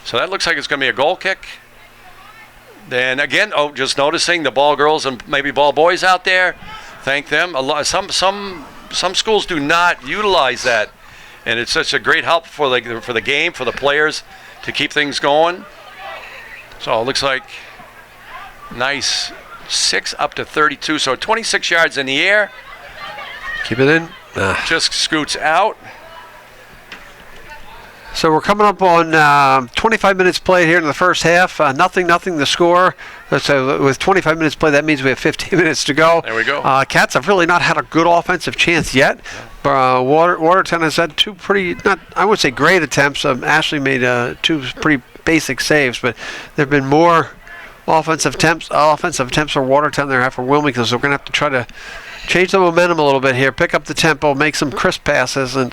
B: So that looks like it's going to be a goal kick. Then again, just noticing the ball girls and maybe ball boys out there. thank them. A lot. Some schools do not utilize that, and it's such a great help for the game, for the players, to keep things going. So it looks like nice 6 up to 32. So 26 yards in the air.
A: Keep it in.
B: Just scoots out.
A: So we're coming up on 25 minutes played here in the first half. Nothing the score. So with 25 minutes played, that means we have 15 minutes to go.
B: There we go.
A: Cats have really not had a good offensive chance yet. Watertown has had two pretty, not I would say great attempts. Ashley made 2 pretty basic saves, but there have been more offensive attempts for Watertown than there have for Wilmington. So we're going to have to try to change the momentum a little bit here, pick up the tempo, make some crisp passes, and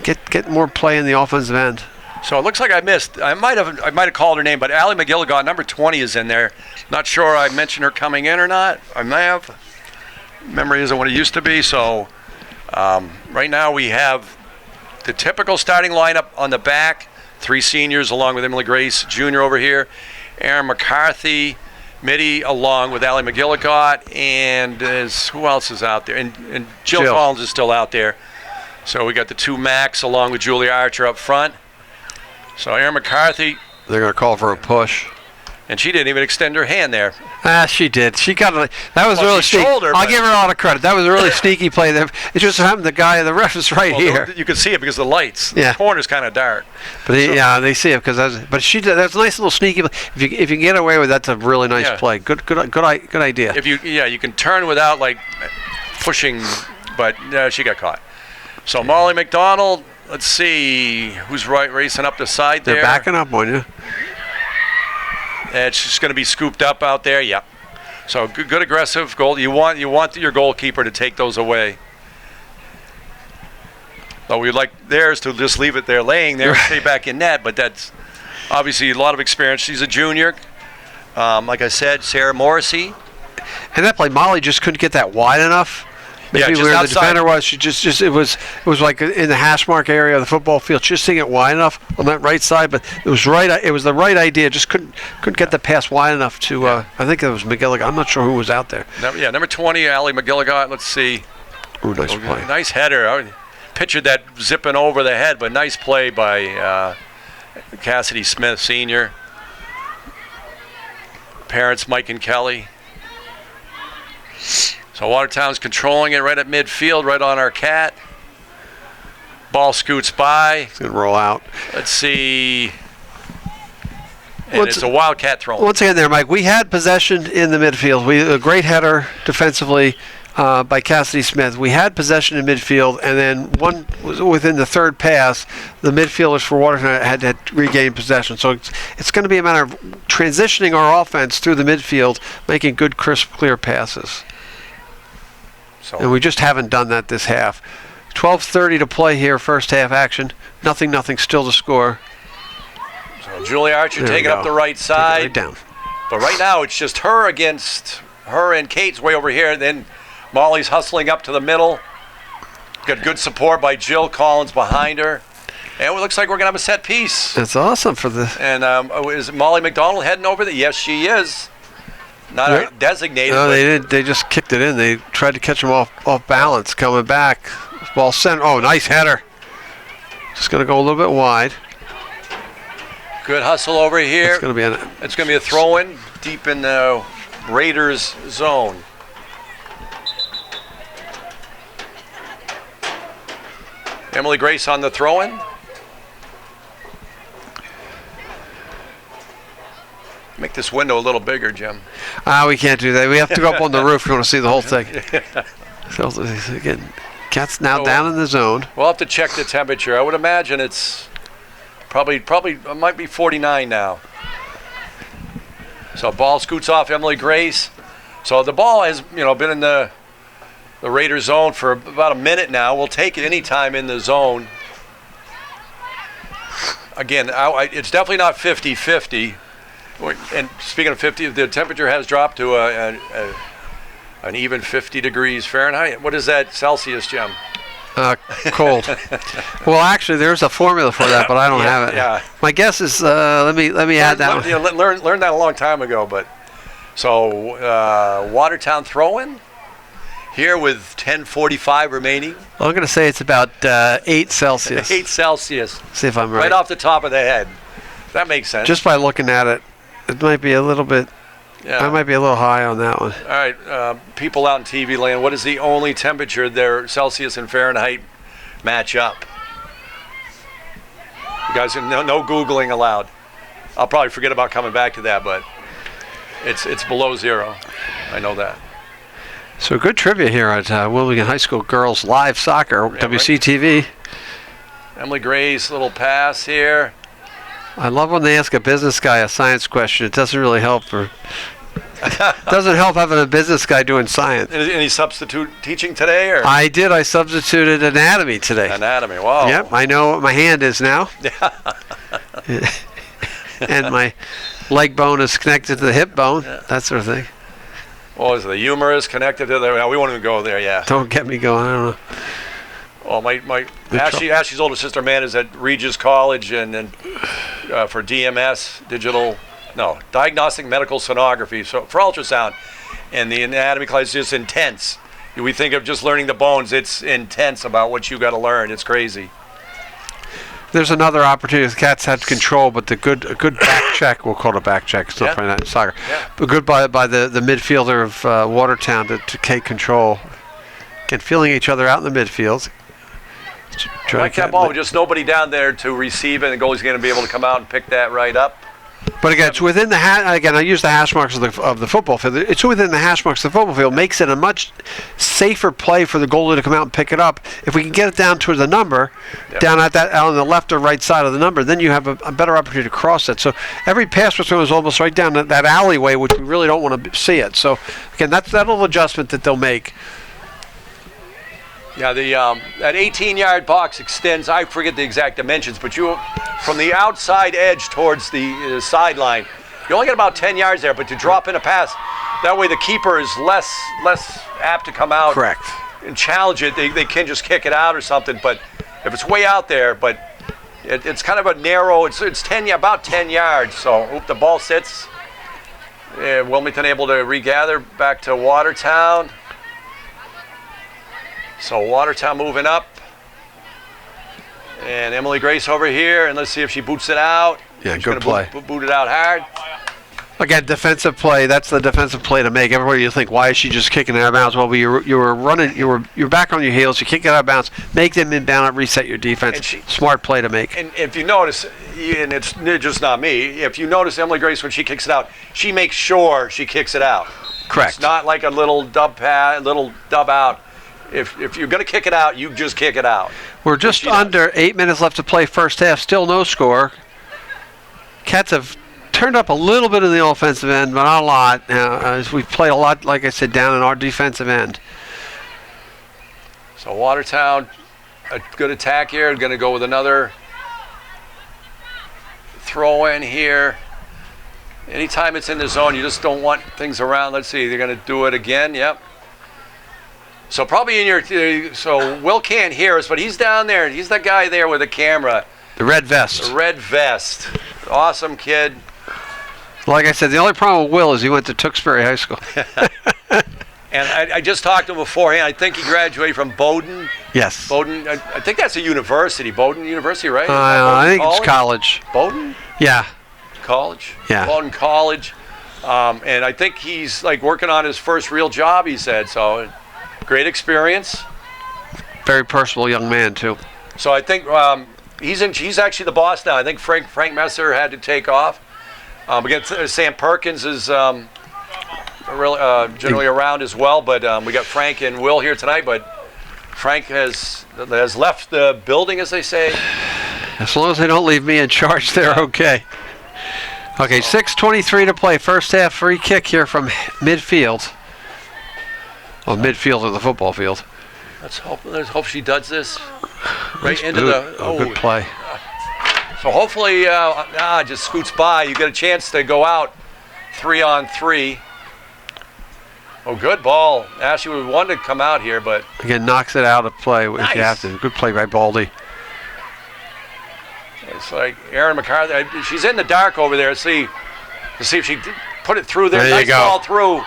A: get more play in the offensive end.
B: So it looks like I missed. I might have called her name, but Allie McGilligan, number 20, is in there. Not sure I mentioned her coming in or not. I may have. Memory isn't what it used to be. So right now we have the typical starting lineup on the back. 3 seniors along with Emily Grace Jr. over here. Aaron McCarthy, Mitty along with Allie McGilligan, and who else is out there? And Jill Collins is still out there. So we got the 2 Macs along with Julia Archer up front. So Aaron McCarthy.
A: They're going to call for a push.
B: And she didn't even extend her hand there.
A: She did. She got that was really sneaky. I'll give her a lot of credit. That was a really sneaky play. There, it just happened the ref is right here.
B: You can see it because of the lights.
A: Yeah.
B: The corner's kind of dark.
A: But they see it because that's a nice little sneaky. If you can get away with that's a really nice play. Good idea.
B: If you can turn without like pushing, but she got caught. So Molly McDonald. Let's see who's racing up the side there.
A: They're backing up on you.
B: And she's going to be scooped up out there. Yeah. So good aggressive goal. You want your goalkeeper to take those away. Though we'd like theirs to just leave it there, laying there, and stay back in net. But that's obviously a lot of experience. She's a junior. Like I said, Sarah Morrissey.
A: And that play, Molly just couldn't get that wide enough. Maybe
B: just
A: where
B: outside.
A: The defender was, she it was like in the hash mark area of the football field. Just seeing it wide enough on that right side, but it was right. It was the right idea. Just couldn't get the pass wide enough to. I think it was McGilligan. I'm not sure who was out there.
B: Number 20, Allie McGilligan. Let's see.
A: Ooh, nice play.
B: Nice header. I pictured that zipping over the head, but nice play by Cassidy Smith Sr. Parents Mike and Kelly. So Watertown's controlling it right at midfield, right on our cat. Ball scoots by.
A: It's going to roll out.
B: Let's see. And it's a Wildcat throw.
A: Once again there, Mike, we had possession in the midfield. A great header defensively by Cassidy Smith. We had possession in midfield, and then one was within the third pass, the midfielders for Watertown had regained possession. So it's going to be a matter of transitioning our offense through the midfield, making good, crisp, clear passes. And we just haven't done that this half. 12:30 to play here, first half action. Nothing, still to score.
B: So Julia Archer taking up the right side.
A: Right down.
B: But right now it's just her against her and Kate's way over here. Then Molly's hustling up to the middle. Got good support by Jill Collins behind her. And it looks like we're going to have a set piece.
A: That's awesome for the...
B: And is Molly McDonald heading over there? Yes, she is. Not designated.
A: No, they did. They just kicked it in. They tried to catch him off balance, coming back. Ball sent. Oh, nice header. Just going to go a little bit wide.
B: Good hustle over here.
A: It's going to be
B: a throw-in deep in the Raiders zone. Emily Grace on the throw-in. Make this window a little bigger, Jim.
A: We can't do that. We have to go up on the roof if you want to see the whole thing. So again, Cat's now down in the zone.
B: We'll have to check the temperature. I would imagine it's probably it might be 49 now. So ball scoots off Emily Grace. So the ball has been in the Raiders zone for about a minute now. We'll take it anytime in the zone. Again, it's definitely not 50-50. And speaking of 50, the temperature has dropped to an even 50 degrees Fahrenheit. What is that Celsius, Jim?
A: Cold. Well, actually, there's a formula for that, but I don't have it.
B: Yeah.
A: My guess is let me add that one.
B: Learned that a long time ago. But so Watertown throw-in.
E: here with 10:45 remaining.
A: I'm going to say it's about 8 Celsius.
E: 8 Celsius.
A: See if I'm right.
E: Right off the top of the head. That makes sense.
A: Just by looking at it, it might be a little bit.
E: Yeah.
A: I might be a little high on that one.
E: All right, people out in TV land, what is the only temperature their Celsius and Fahrenheit match up? You guys, no Googling allowed. I'll probably forget about coming back to that, but it's below 0. I know that.
A: So good trivia here at Wilmington High School Girls Live Soccer,
E: Yeah,
A: WCTV.
E: Emily Gray's little pass here.
A: I love when they ask a business guy a science question. It doesn't really help doesn't help having a business guy doing science.
E: Any substitute teaching today? Or?
A: I did. I substituted anatomy today.
E: Anatomy, wow.
A: Yep, I know what my hand is now. And my leg bone is connected to the hip bone, that sort of thing.
E: What was it, the humerus connected to the... No, we won't even go there, yeah.
A: Don't get me going. I don't know.
E: Well, my Ashley's older sister, man, is at Regis College and for DMS, diagnostic medical sonography, so for ultrasound. And the anatomy class is just intense. We think of just learning the bones. It's intense about what you got to learn. It's crazy.
A: There's another opportunity. The Cats had control, but a good back check, we'll call it a back check, still playing that in soccer.
E: Yeah.
A: But good by the midfielder of Watertown to take control. Again, feeling each other out in the midfield.
E: Like that ball, just nobody down there to receive it, and the goalie's going to be able to come out and pick that right up.
A: But again, it's within the again, I use the hash marks of the football field. It's within the hash marks of the football field. Makes it a much safer play for the goalie to come out and pick it up. If we can get it down to the number, down at that on the left or right side of the number, then you have a better opportunity to cross it. So every pass was thrown is almost right down that alleyway, which we really don't want to see it. So again, that's that little adjustment that they'll make.
E: Yeah, that 18-yard box extends, I forget the exact dimensions, but from the outside edge towards the sideline, you only got about 10 yards there, but to drop in a pass, that way the keeper is less apt to come out and challenge it. They can just kick it out or something, but if it's way out there, but it's kind of a narrow, it's about 10 yards, so the ball sits. Wilmington able to regather back to Watertown. So Watertown moving up. And Emily Grace over here, and let's see if she boots it out.
A: Yeah,
E: She's
A: good play.
E: Boot it out hard.
A: Again, defensive play. That's the defensive play to make. Everybody, you think, why is she just kicking it out of bounds? Well, you were running. You're back on your heels. You kick it out of bounds. Make them inbound and reset your defense. Smart play to make.
E: And if you notice, and it's just not me, if you notice Emily Grace when she kicks it out, she makes sure she kicks it out.
A: Correct.
E: It's not like a little dub out. If you're going to kick it out, you just kick it out.
A: We're just under 8 minutes left to play first half. Still no score. Cats have turned up a little bit in the offensive end, but not a lot. As we've played a lot, like I said, down in our defensive end.
E: So Watertown, a good attack here. Going to go with another throw in here. Anytime it's in the zone, you just don't want things around. Let's see, they're going to do it again. Yep. So probably so Will can't hear us, but he's down there. He's the guy there with the camera.
A: The red vest.
E: The red vest. Awesome kid.
A: Like I said, the only problem with Will is he went to Tewksbury High School.
E: And I just talked to him beforehand. I think he graduated from Bowdoin.
A: Yes.
E: Bowdoin. I think that's a university. Bowdoin University, right?
A: I think it's college.
E: Bowdoin?
A: Yeah.
E: College?
A: Yeah.
E: Bowdoin College. And I think he's like working on his first real job, he said. So great experience.
A: Very personable young man, too.
E: So I think he's actually the boss now. I think Frank Messer had to take off. Again, Sam Perkins is generally around as well, but we got Frank and Will here tonight. But Frank has left the building, as they say.
A: As long as they don't leave me in charge, they're okay. Okay, 6:23 to play. First half free kick here from midfield. Well, midfield of the football field.
E: Let's hope she does this right
A: Nice
E: into
A: boot.
E: the.
A: Good play.
E: So hopefully, just scoots by. You get a chance to go out 3-on-3. Oh, good ball. Ashley, we wanted to come out here, but
A: Again, knocks it out of play if you have to. Good play by Baldy.
E: it's like Erin McCarthy. She's in the dark over there. To see if she put it through there.
A: There
E: Nice
A: you go.
E: ball through.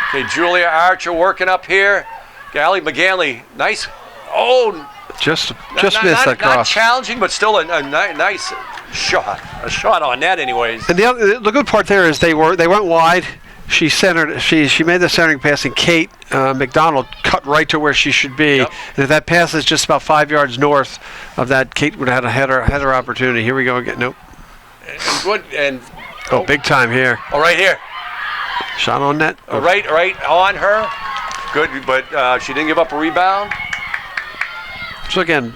E: Okay, Julia Archer working up here. Allie McGanley, nice. Oh,
A: Just
E: not,
A: missed that
E: not
A: cross.
E: challenging, but still a nice shot. A shot on net, anyways.
A: And the good part there is they went wide. She centered. She made the centering pass, and Kate McDonald cut right to where she should be.
E: Yep.
A: And if that pass is just about 5 yards north of that, Kate would have had a header opportunity. Here we go again. Nope.
E: And good. And
A: Oh, big time here.
E: oh, right here.
A: Shot on net. Oh.
E: Right on her. Good, but she didn't give up a rebound.
A: So again,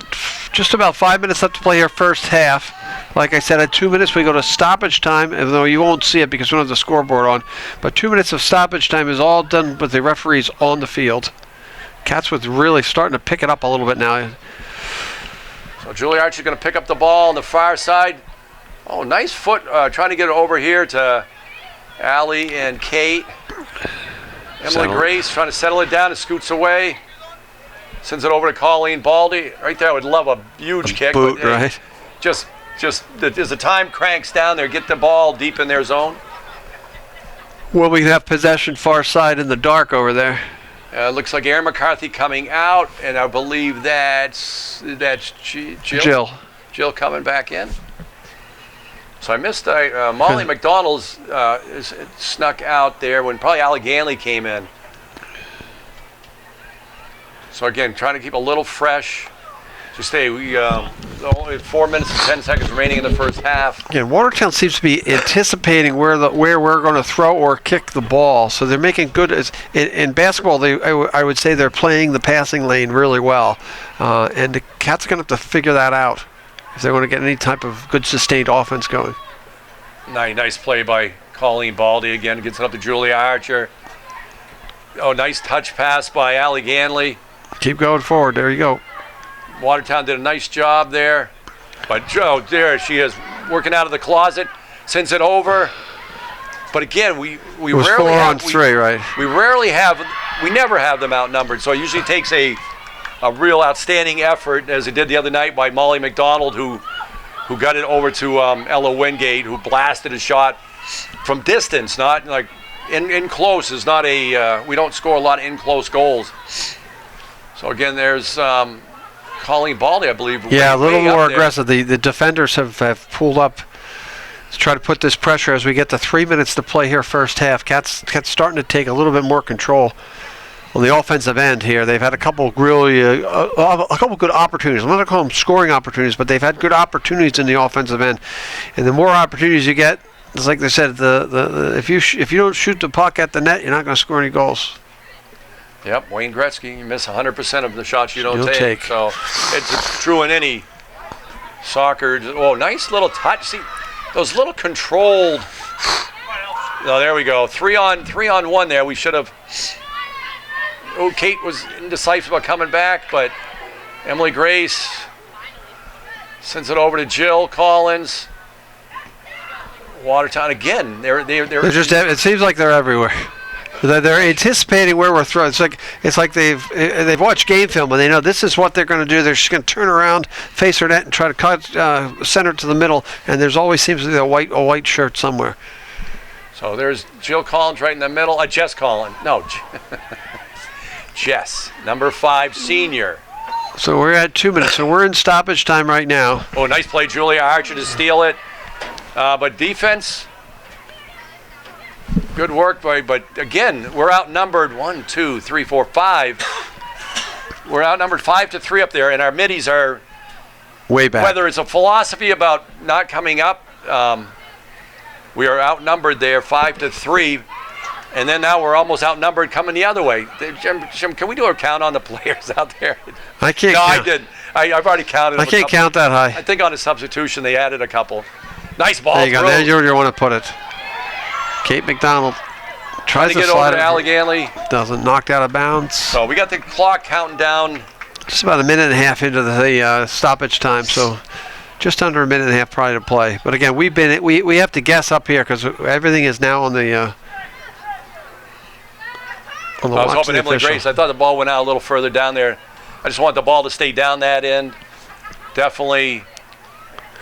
A: just about 5 minutes left to play here, first half. Like I said, at 2 minutes we go to stoppage time, even though you won't see it because we don't have the scoreboard on. But 2 minutes of stoppage time is all done with the referees on the field. Catsworth really starting to pick it up a little bit now.
E: So Julia Archer's going to pick up the ball on the far side. Oh, nice foot trying to get it over here to Allie and Kate. Emily Grace trying to settle it down and scoots away. Sends it over to Colleen Baldy. Right there, I would love a huge kick.
A: Boot,
E: but, hey,
A: right?
E: Just as the time cranks down there, get the ball deep in their zone.
A: Well, we have possession far side in the dark over there.
E: Looks like Aaron McCarthy coming out, and I believe that's Jill. Jill coming back in. So I missed Molly McDonald's snuck out there when probably Allie Ganley came in. So again, trying to keep a little fresh. Just stay. We only 4 minutes and 10 seconds remaining in the first half.
A: Again, Watertown seems to be anticipating where we're going to throw or kick the ball. So they're making good. In basketball, I would say they're playing the passing lane really well. And the Cats are going to have to figure that out if they're going to get any type of good sustained offense going.
E: Nice play by Colleen Baldy again. Gets it up to Julia Archer. Oh, nice touch pass by Allie Ganley.
A: Keep going forward. There you go.
E: Watertown did a nice job there. But Joe, there she is working out of the closet. Sends it over. But again, we
A: It was
E: rarely
A: 4
E: have,
A: on 3, right?
E: we never have them outnumbered. So it usually takes a real outstanding effort, as it did the other night by Molly McDonald, who got it over to Ella Wingate, who blasted a shot from distance, not like in close. Is not a we don't score a lot of in close goals. So again, there's Colleen Baldy, I believe.
A: Yeah, a little
E: way
A: more
E: up there.
A: aggressive. The defenders have pulled up to try to put this pressure as we get to 3 minutes to play here first half. Cats starting to take a little bit more control on the offensive end here. They've had a couple really a couple good opportunities. I'm not going to call them scoring opportunities, but they've had good opportunities in the offensive end. And the more opportunities you get, it's like they said, if you don't shoot the puck at the net, you're not going to score any goals.
E: Yep, Wayne Gretzky, you miss 100% of the shots you don't
A: You'll take.
E: So it's true in any soccer. Oh, nice little touch. See, those little controlled. Oh, there we go. 3 on 1 there. We should have. Oh, Kate was indecisive about coming back, but Emily Grace sends it over to Jill Collins. Watertown again. They're
A: just. It seems like they're everywhere. They're anticipating where we're throwing. It's like they've watched game film and they know this is what they're going to do. They're just going to turn around, face their net, and try to cut center to the middle. And there's always seems to be a white shirt somewhere.
E: So there's Jill Collins right in the middle. Jess Collins. No, Jess, number 5 senior.
A: So we're at 2 minutes. So we're in stoppage time right now.
E: Oh, nice play, Julia Archer to steal it. But defense. Good work, but again, we're outnumbered 1, 2, 3, 4, 5. We're outnumbered 5-3 up there, and our middies are
A: way back.
E: Whether it's a philosophy about not coming up, we are outnumbered there 5-3, and then now we're almost outnumbered coming the other way. Jim, can we do a count on the players out there?
A: I can't.
E: No,
A: count.
E: I did. I've already counted.
A: I can't count that high.
E: I think on a substitution they added a couple. Nice ball.
A: There you go. There's where you want to put it. Kate McDonald tries to
E: get
A: slide
E: over to Allie Ganley.
A: Doesn't, knocked out of bounds.
E: So we got the clock counting down.
A: Just about a minute and a half into the stoppage time, so just under a minute and a half probably to play. But again, we have to guess up here because everything is now on the. I
E: was hoping Emily Grace. I thought the ball went out a little further down there. I just want the ball to stay down that end. Definitely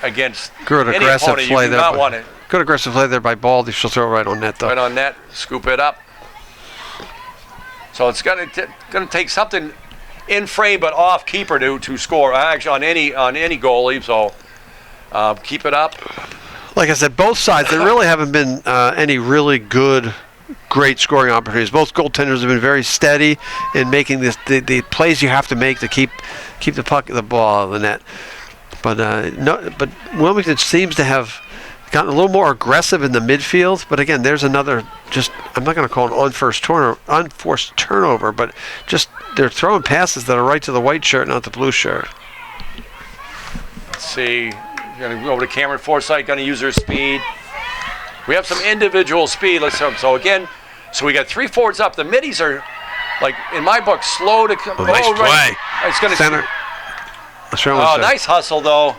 E: against
A: good
E: any
A: aggressive
E: opponent,
A: play
E: you do
A: there.
E: not want it.
A: Good aggressive play there by Baldy. She'll throw it right on net, though.
E: Right on net. Scoop it up. So it's going to take something in frame but off keeper to score. Actually, on any goalie. So keep it up.
A: Like I said, both sides, there really haven't been any really great scoring opportunities. Both goaltenders have been very steady in making the plays you have to make to keep the ball out of the net. But Wilmington seems to have gotten a little more aggressive in the midfield. But again, there's another I'm not going to call it unforced turnover, but just they're throwing passes that are right to the white shirt, not the blue shirt.
E: Let's see. Going to go over to Cameron Forsythe, going to use her speed. We have some individual speed. So we got 3 forwards up. The middies are, like, in my book, slow to come.
A: Nice play.
E: Right. It's going to
A: center.
E: Nice hustle, though.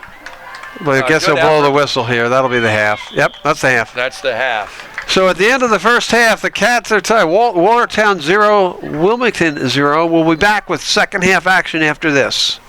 A: Well, I guess they'll blow the whistle here. That'll be the half. Yep, that's the half.
E: That's the half.
A: So at the end of the first half, the Cats are tied. Watertown 0, Wilmington 0. We'll be back with second half action after this.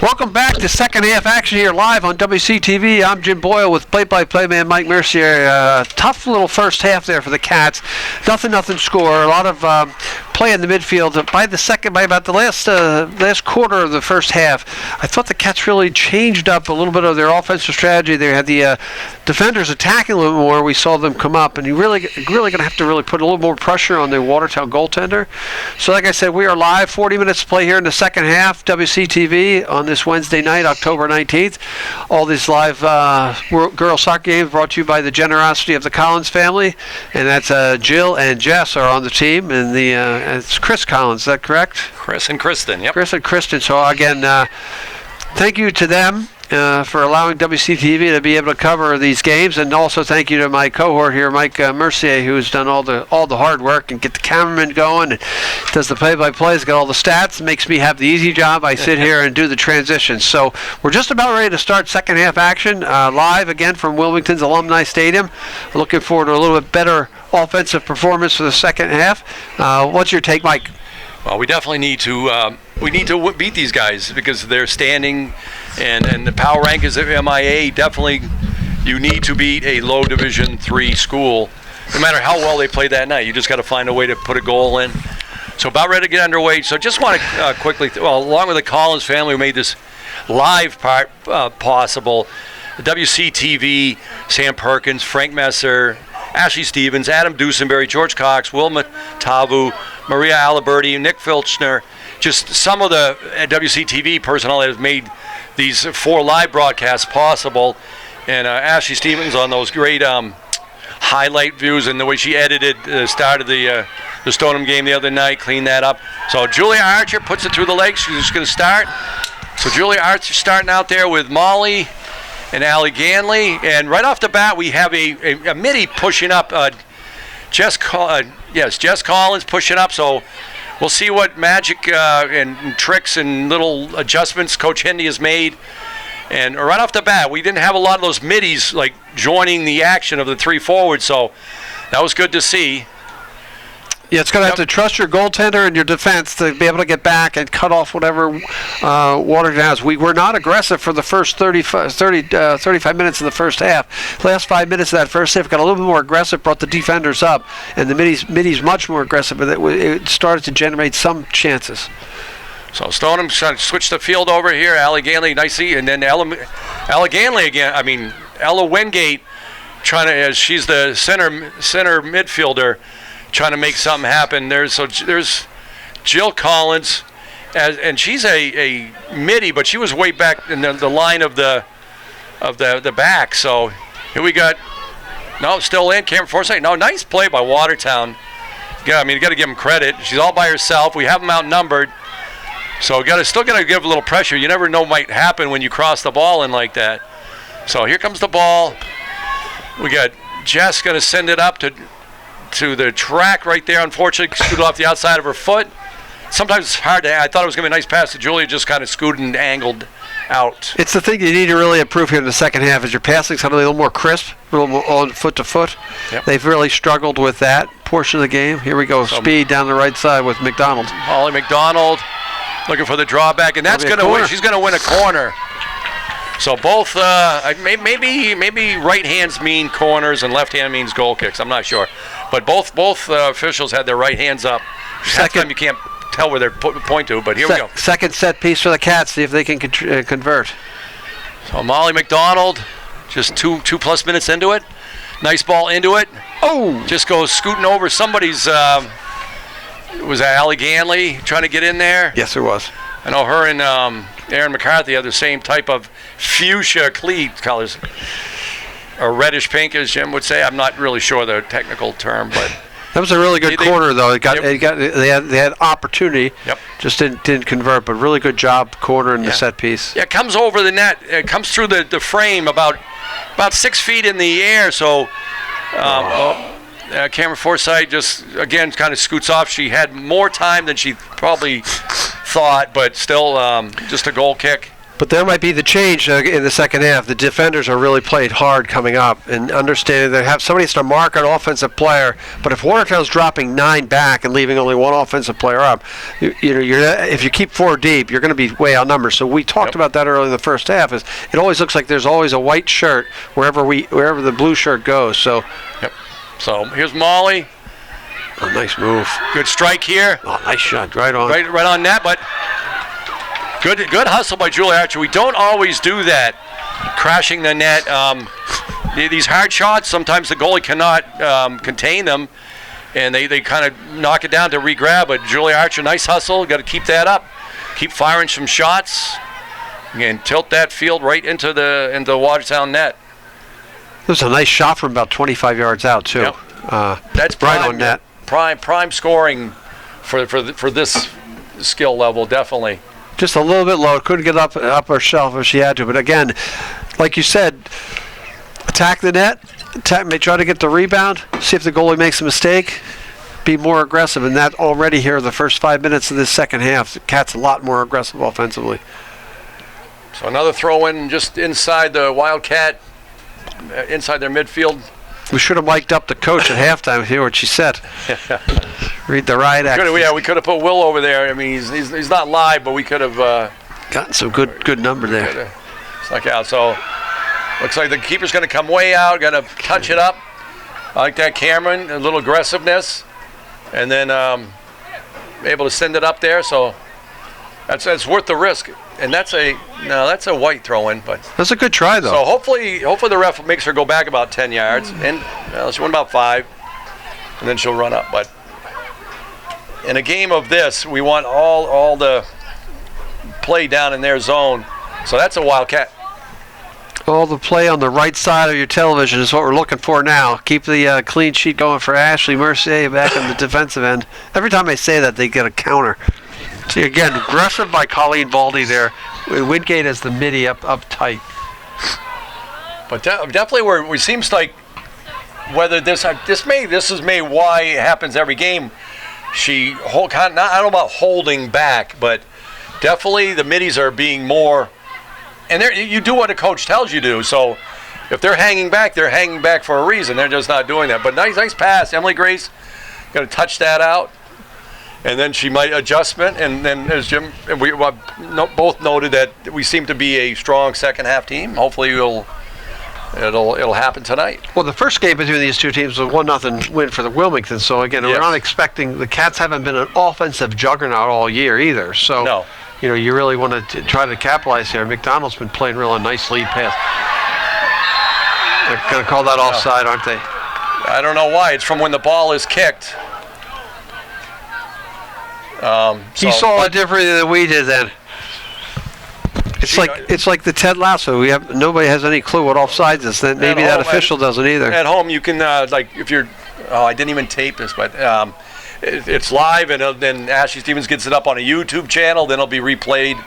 A: Welcome back to second half action here live on WCTV. I'm Jim Boyle with play-by-play man Mike Mercier. Tough little first half there for the Cats. Nothing score. A lot of play in the midfield. By about the last quarter of the first half, I thought the Cats really changed up a little bit of their offensive strategy. They had the defenders attacking a little more. We saw them come up, and you really going to have to really put a little more pressure on the Watertown goaltender. So like I said, we are live. 40 minutes to play here in the second half. WCTV on this Wednesday night. night, October 19th. All these live girls soccer games brought to you by the generosity of the Collins family, and that's Jill and Jess are on the team, and it's Chris Collins. Is that correct?
B: Chris and Kristen, yep.
A: Chris and Kristen. So again, thank you to them for allowing WCTV to be able to cover these games, and also thank you to my cohort here, Mike Mercier, who's done all the hard work and get the cameraman going and does the play-by-plays, got all the stats, makes me have the easy job. I sit here and do the transitions. So we're just about ready to start second half action live again from Wilmington's Alumni Stadium. Looking forward to a little bit better offensive performance for the second half. What's your take, Mike?
B: Well, we definitely need to beat these guys because they're standing, and the power rankings of MIA definitely. You need to beat a low Division III school, no matter how well they play that night. You just got to find a way to put a goal in. So about ready to get underway. So just want to quickly, along with the Collins family, who made this live part possible. The WCTV, Sam Perkins, Frank Messer, Ashley Stevens, Adam Dusenberry, George Cox, Wilma Tavu, Maria Aliberti, Nick Filchner, just some of the WCTV personnel that have made these 4 live broadcasts possible. And Ashley Stevens on those great highlight views and the way she edited the start of the Stoneham game the other night, cleaned that up. So Julia Archer puts it through the legs. She's just going to start. So Julia Archer starting out there with Molly and Allie Ganley, and right off the bat we have a midi pushing up. Jess Collins pushing up. So we'll see what magic and tricks and little adjustments Coach Hendy has made. And right off the bat, we didn't have a lot of those middies like joining the action of the 3 forwards. So that was good to see.
A: Yeah, it's going to have to trust your goaltender and your defense to be able to get back and cut off whatever Watertown has. We were not aggressive for the first 35 minutes of the first half. Last 5 minutes of that first half got a little bit more aggressive, brought the defenders up, and the middies much more aggressive, but it started to generate some chances.
B: So Stoneham trying to switch the field over here. Allie Ganley nicely, and then Ella Ganley again. I mean, Ella Wingate trying to, as she's the center midfielder, trying to make something happen. There's Jill Collins, and she's a midi, but she was way back in the line of the back. So here we got still in Cameron Forsythe. No, nice play by Watertown. Yeah, I mean you got to give them credit. She's all by herself. We have them outnumbered, so still got to give a little pressure. You never know what might happen when you cross the ball in like that. So here comes the ball. We got Jess going to send it up to the track right there. Unfortunately, scooted off the outside of her foot. Sometimes it's hard to. I thought it was going to be a nice pass to Julia, just kind of scooted and angled out.
A: It's the thing you need to really improve here in the second half is your passing's a little more crisp, a little more on foot to foot.
B: Yep.
A: They've really struggled with that portion of the game. Here we go, speed down the right side with McDonald.
B: Holly McDonald looking for the drawback, and that's going to win. She's going to win a corner. So both, maybe right hands mean corners and left hand means goal kicks. I'm not sure, but both officials had their right hands up. Second time you can't tell where they're point to, but here we go.
A: Second set piece for the Cats. See if they can convert.
B: So Molly McDonald, just two plus minutes into it. Nice ball into it.
A: Oh!
B: Just goes scooting over somebody's. Was that Allie Ganley trying to get in there?
A: Yes, it was.
B: I know her and Aaron McCarthy have the same type of fuchsia cleat colors, or reddish pink, as Jim would say. I'm not really sure the technical term, but
A: that was a really good corner, though. They had opportunity,
B: yep.
A: Just didn't convert, but really good job corner in the set piece.
B: Yeah, it comes over the net. It comes through the frame about 6 feet in the air. So Cameron Forsythe just again kind of scoots off. She had more time than she probably thought, but still just a goal kick.
A: But there might be the change in the second half. The defenders are really played hard coming up and understanding they have somebody has to mark an offensive player. But if Watertown's dropping 9 back and leaving only 1 offensive player up, if you keep 4 deep, you're going to be way outnumbered. So we talked about that earlier in the first half. Is it always looks like there's always a white shirt wherever the blue shirt goes. So.
B: Yep. So here's Molly.
A: Oh, nice move.
B: Good strike here.
A: Oh, nice shot. Right on.
B: Right on net, but. Good hustle by Julia Archer. We don't always do that, crashing the net. These hard shots, sometimes the goalie cannot contain them, and they kind of knock it down to re-grab. But Julia Archer, nice hustle. Got to keep that up. Keep firing some shots. Again, tilt that field right into the Watertown net.
A: This is a nice shot from about 25 yards out, too.
B: Yep. That's
A: right
B: prime,
A: on net.
B: Prime scoring for this skill level, definitely.
A: Just a little bit low. Couldn't get up her shelf if she had to. But again, like you said, attack the net. Try to get the rebound. See if the goalie makes a mistake. Be more aggressive. And that already here, the first 5 minutes of this second half, the Cats a lot more aggressive offensively.
B: So another throw in just inside the Wildcat, inside their midfield.
A: We should have mic'd up the coach at halftime to hear what she said. Read the riot act.
B: We could have put Will over there. I mean, he's not live, but we could have
A: gotten some good number there.
B: Snuck out. So looks like the keeper's going to come way out, going to touch it up. I like that, Cameron. A little aggressiveness, and then able to send it up there. So that's worth the risk. And that's a white throw-in, but
A: that's a good try though.
B: So hopefully the ref makes her go back about 10 yards, and she went about 5, and then she'll run up. But in a game of this, we want all the play down in their zone. So that's a Wildcat.
A: All the play on the right side of your television is what we're looking for now. Keep the clean sheet going for Ashley Mercier back on the defensive end. Every time I say that, they get a counter. See, again, aggressive by Colleen Baldy there. Wingate has the midi up tight.
B: But definitely it seems like whether this is maybe why it happens every game. I don't know about holding back, but definitely the middies are being more, and you do what a coach tells you to. So if they're hanging back for a reason. They're just not doing that. But nice pass. Emily Grace going to touch that out. And then she might adjustment, and then as Jim and we both noted that we seem to be a strong second half team. Hopefully it'll happen tonight. Well,
A: the first game between these two teams was 1-0 win for the Wilmington. So again, We're not expecting the Cats haven't been an offensive juggernaut all year either. So
B: no.
A: You really want to try to capitalize here. McDonald's been playing really nice lead pass. They're going to call that offside, aren't they?
B: I don't know why. It's from when the ball is kicked.
A: He saw it differently than we did then. It's like the Ted Lasso. Nobody has any clue what offsides is. Then maybe that official doesn't either.
B: At home, you can if you're. Oh, I didn't even tape this, but it's live, and then Ashley Stevens gets it up on a YouTube channel. Then it'll be replayed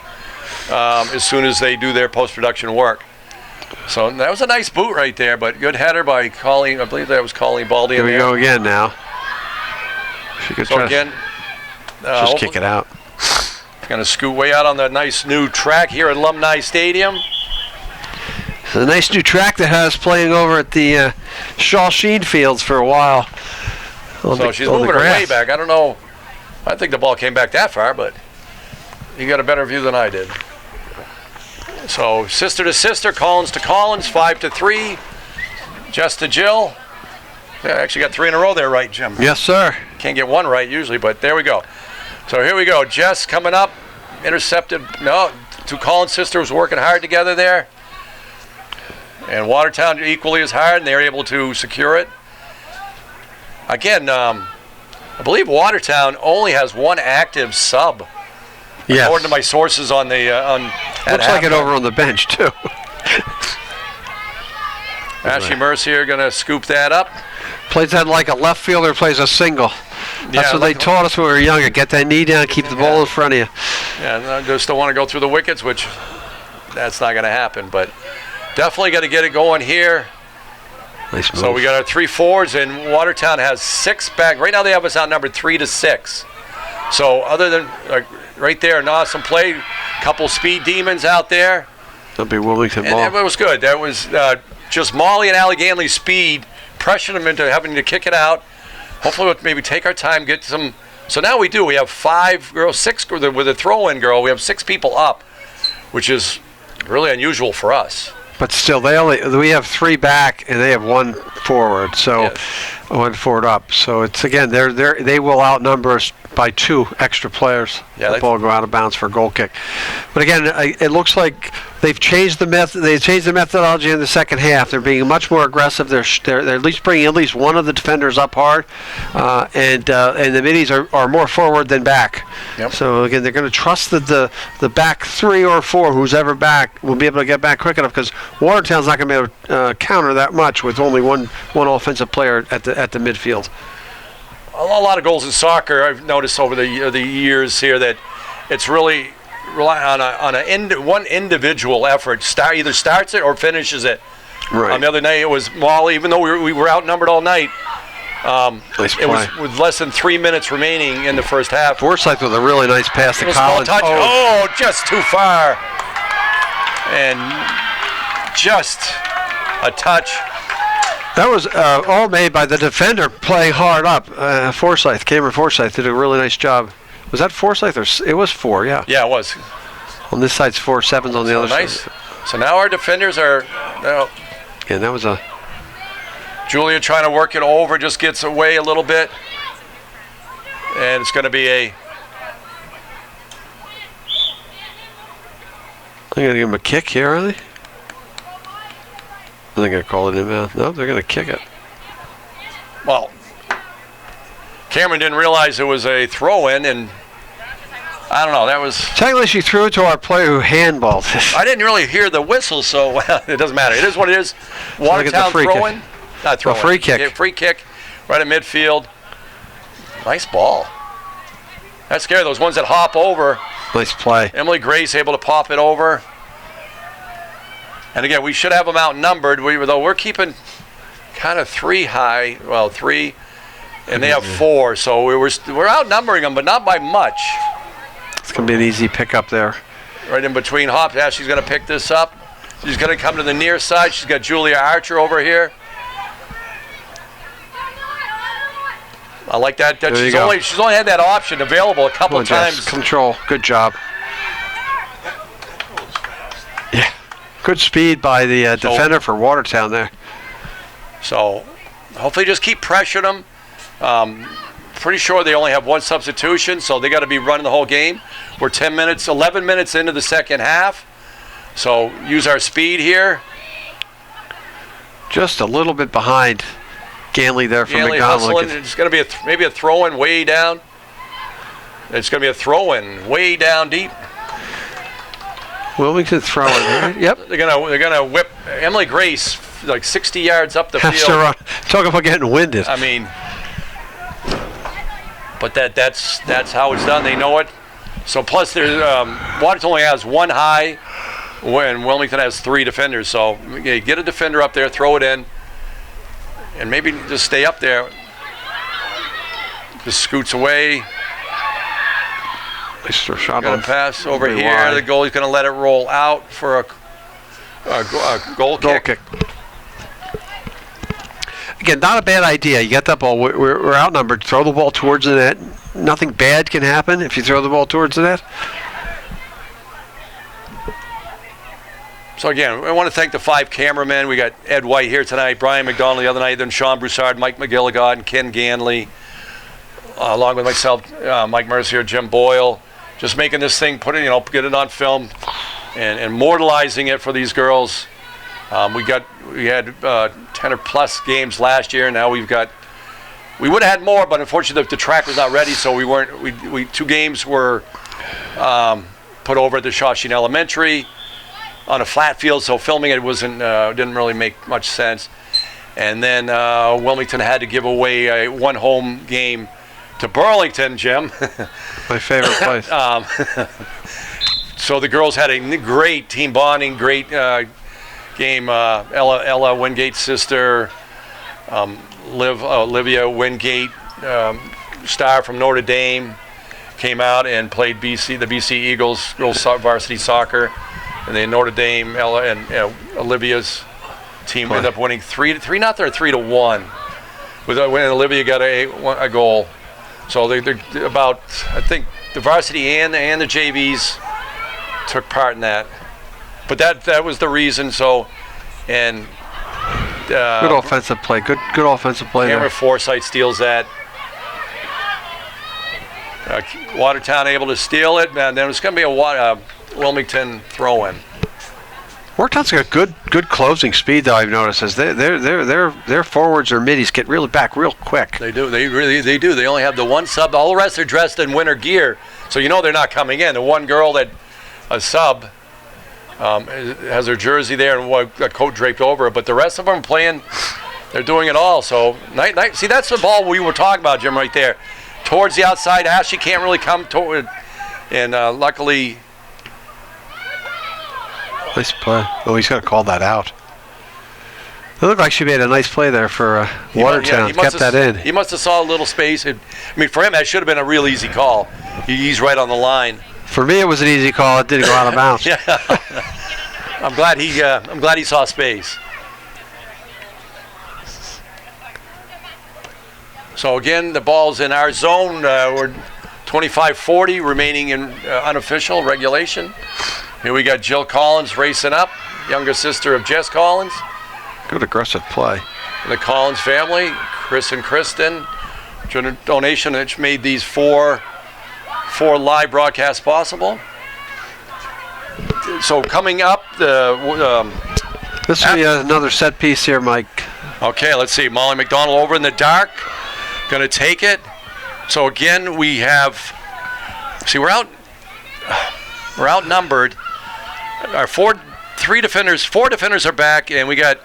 B: as soon as they do their post-production work. So that was a nice boot right there, but good header by Colleen. I believe that was Colleen Baldy.
A: Here we go again now. She could
B: again.
A: Just kick it out.
B: Going to scoot way out on the nice new track here at Alumni Stadium.
A: It's a nice new track that has playing over at the Shaw Sheen Fields for a while.
B: So she's moving her way back. I don't know. I think the ball came back that far, but you got a better view than I did. So sister to sister, Collins to Collins, 5-3. Jess to Jill. Yeah, I actually got 3 in a row there, right, Jim?
A: Yes, sir.
B: Can't get one right usually, but there we go. So here we go. Jess coming up, intercepted. No, 2 Collins sisters working hard together there. And Watertown equally as hard, and they're able to secure it. Again, I believe Watertown only has 1 active sub. Yes. According to my sources on the
A: looks like it over on the bench too.
B: Ashley Mercier going to scoop that up.
A: Plays that like a left fielder plays a single. That's what they taught us when we were younger. Get that knee down, keep the ball in front of you.
B: Yeah, and I just don't want to go through the wickets, which that's not going to happen. But definitely got to get it going here.
A: Nice move.
B: So we got our 3 forwards, and Watertown has 6 back. Right now they have us outnumbered 3-6. So other than right there, an awesome play. Couple speed demons out there.
A: That'll be Wilmington ball.
B: And it was good. That was just Molly and Allie Ganley's speed pressured them into having to kick it out. Hopefully we'll maybe take our time, get some. So now we do. We have 5 girls, 6 with a throw-in girl. We have 6 people up, which is really unusual for us.
A: But still, we have 3 back and they have 1 forward. So went forward up. So it's again, they will outnumber us by 2 extra players.
E: Yeah,
A: The ball go out of bounds for a goal kick. But again, it looks like they've changed the methodology in the second half. They're being much more aggressive. They're at least bringing at least one of the defenders up hard, and the middies are more forward than back.
E: Yep.
A: So again, they're going to trust that the back 3 or 4, who's ever back, will be able to get back quick enough, because Watertown's not going to be able to counter that much with only one offensive player at the midfield.
E: A lot of goals in soccer, I've noticed over the years here, that it's really rely on one individual effort. Either starts it or finishes it.
A: Right.
E: The other night it was Molly, even though we were outnumbered all night.
A: Nice play.
E: It was with less than 3 minutes remaining in the first half.
A: Forsyth with a really nice pass to
E: It was a small
A: Collins.
E: touch. Oh, just too far. And just a touch.
A: That was all made by the defender playing hard up. Forsyth, Cameron Forsyth, did a really nice job. Was that Forsyth or it was 4? Yeah.
E: Yeah, it was.
A: On this side's 4, 7's on the other
E: Nice.
A: side.
E: So now our defenders are.
A: And that was a.
E: Julia trying to work it over, just gets away a little bit. And it's going to be
A: I'm going to give him a kick here, are they? Are they going to call it inbound? No, they're going to kick it.
E: well, Cameron didn't realize it was a throw-in, and I don't know, that was...
A: Technically, she threw it to our player who handballed.
E: I didn't really hear the whistle, so it doesn't matter. It is what it is. Watertown
A: free kick.
E: throw-in. Not throw-in.
A: free kick.
E: Yeah, free kick right at midfield. Nice ball. That's scary. Those ones that hop over.
A: Nice play.
E: Emily Grace able to pop it over. And again, we should have them outnumbered. Though we're keeping kind of 3 high. Well, 3. And they have 4. So we're outnumbering them, but not by much.
A: It's going to be an easy pickup there.
E: Right in between hops. Yeah, she's going to pick this up. She's going to come to the near side. She's got Julia Archer over here. I like that. She's only had that option available a couple of times.
A: Control. Good job. Yeah. Good speed by the defender for Watertown there.
E: So hopefully just keep pressuring them. Pretty sure they only have 1 substitution, so they got to be running the whole game. We're 11 minutes into the second half. So use our speed here.
A: Just a little bit behind Ganley there from
E: Ganley
A: McDonald.
E: hustling. It's going to be maybe a throw-in way down. It's going to be a throw-in way down deep.
A: Wilmington throwing. Right? Yep.
E: They're gonna whip Emily Grace like 60 yards up the
A: Has to
E: field.
A: run. Talk about getting winded.
E: I mean, but that's how it's done. They know it. So plus, there's Watertown only has 1 high, when Wilmington has 3 defenders. So you get a defender up there, throw it in, and maybe just stay up there. Just scoots away.
A: Nice shot
E: Going
A: on.
E: to pass over
A: Very
E: here.
A: wide.
E: The goalie's going to let it roll out for a goal kick.
A: Again, not a bad idea. You got that ball. We're outnumbered. Throw the ball towards the net. Nothing bad can happen if you throw the ball towards the net.
E: So again, I want to thank the 5 cameramen. We got Ed White here tonight, Brian McDonald the other night, then Sean Broussard, Mike McGilligott, and Ken Ganley, along with myself, Mike Mercier, Jim Boyle, just making this thing, get it on film, and immortalizing it for these girls. We had 10 or plus games last year. Now we would have had more, but unfortunately the track was not ready, so we weren't. 2 games were put over at the Shawshene Elementary on a flat field, so filming it didn't really make much sense. And then Wilmington had to give away 1 home game to Burlington, Jim.
A: My favorite place.
E: So the girls had a great team bonding, great game. Ella Wingate's sister, Olivia Wingate, star from Notre Dame, came out and played the BC Eagles girls varsity soccer, and then Notre Dame, Ella and Olivia's team ended up winning 3-0 or 3-1. When Olivia got a goal. So they're about, I think the varsity and the JVs took part in that. But that was the reason. So, and
A: Good offensive play. Good offensive play
E: Cameron
A: there.
E: Forsythe steals that. Watertown able to steal it, and then it's going to be a Wilmington throw-in.
A: Watertown's got good closing speed, though. I've noticed as their forwards or middies get really back real quick.
E: They do. They do. They only have the one sub. All the rest are dressed in winter gear, so you know they're not coming in. The one girl that a sub has her jersey there and a coat draped over it, but the rest of them are playing. They're doing it all. So see, that's the ball we were talking about, Jim, right there. Towards the outside, Ashley can't really come toward, and luckily.
A: Nice play. Oh, he's got to call that out. It looked like she made a nice play there for Watertown. Kept that in.
E: He must have saw a little space. I mean, for him, that should have been a real easy call. He's right on the line.
A: For me, it was an easy call. It didn't go out of bounds.
E: Yeah. I'm glad he saw space. So again, the ball's in our zone. We're 25-40 remaining in unofficial regulation. Here we got Jill Collins racing up, younger sister of Jess Collins.
A: Good aggressive play.
E: The Collins family, Chris and Kristen, donation which made these four live broadcasts possible. So coming up,
A: this will be another set piece here, Mike.
E: Okay, let's see. Molly McDonald over in the dark, going to take it. So again, we have. See, we're outnumbered. Our four defenders are back, and we got.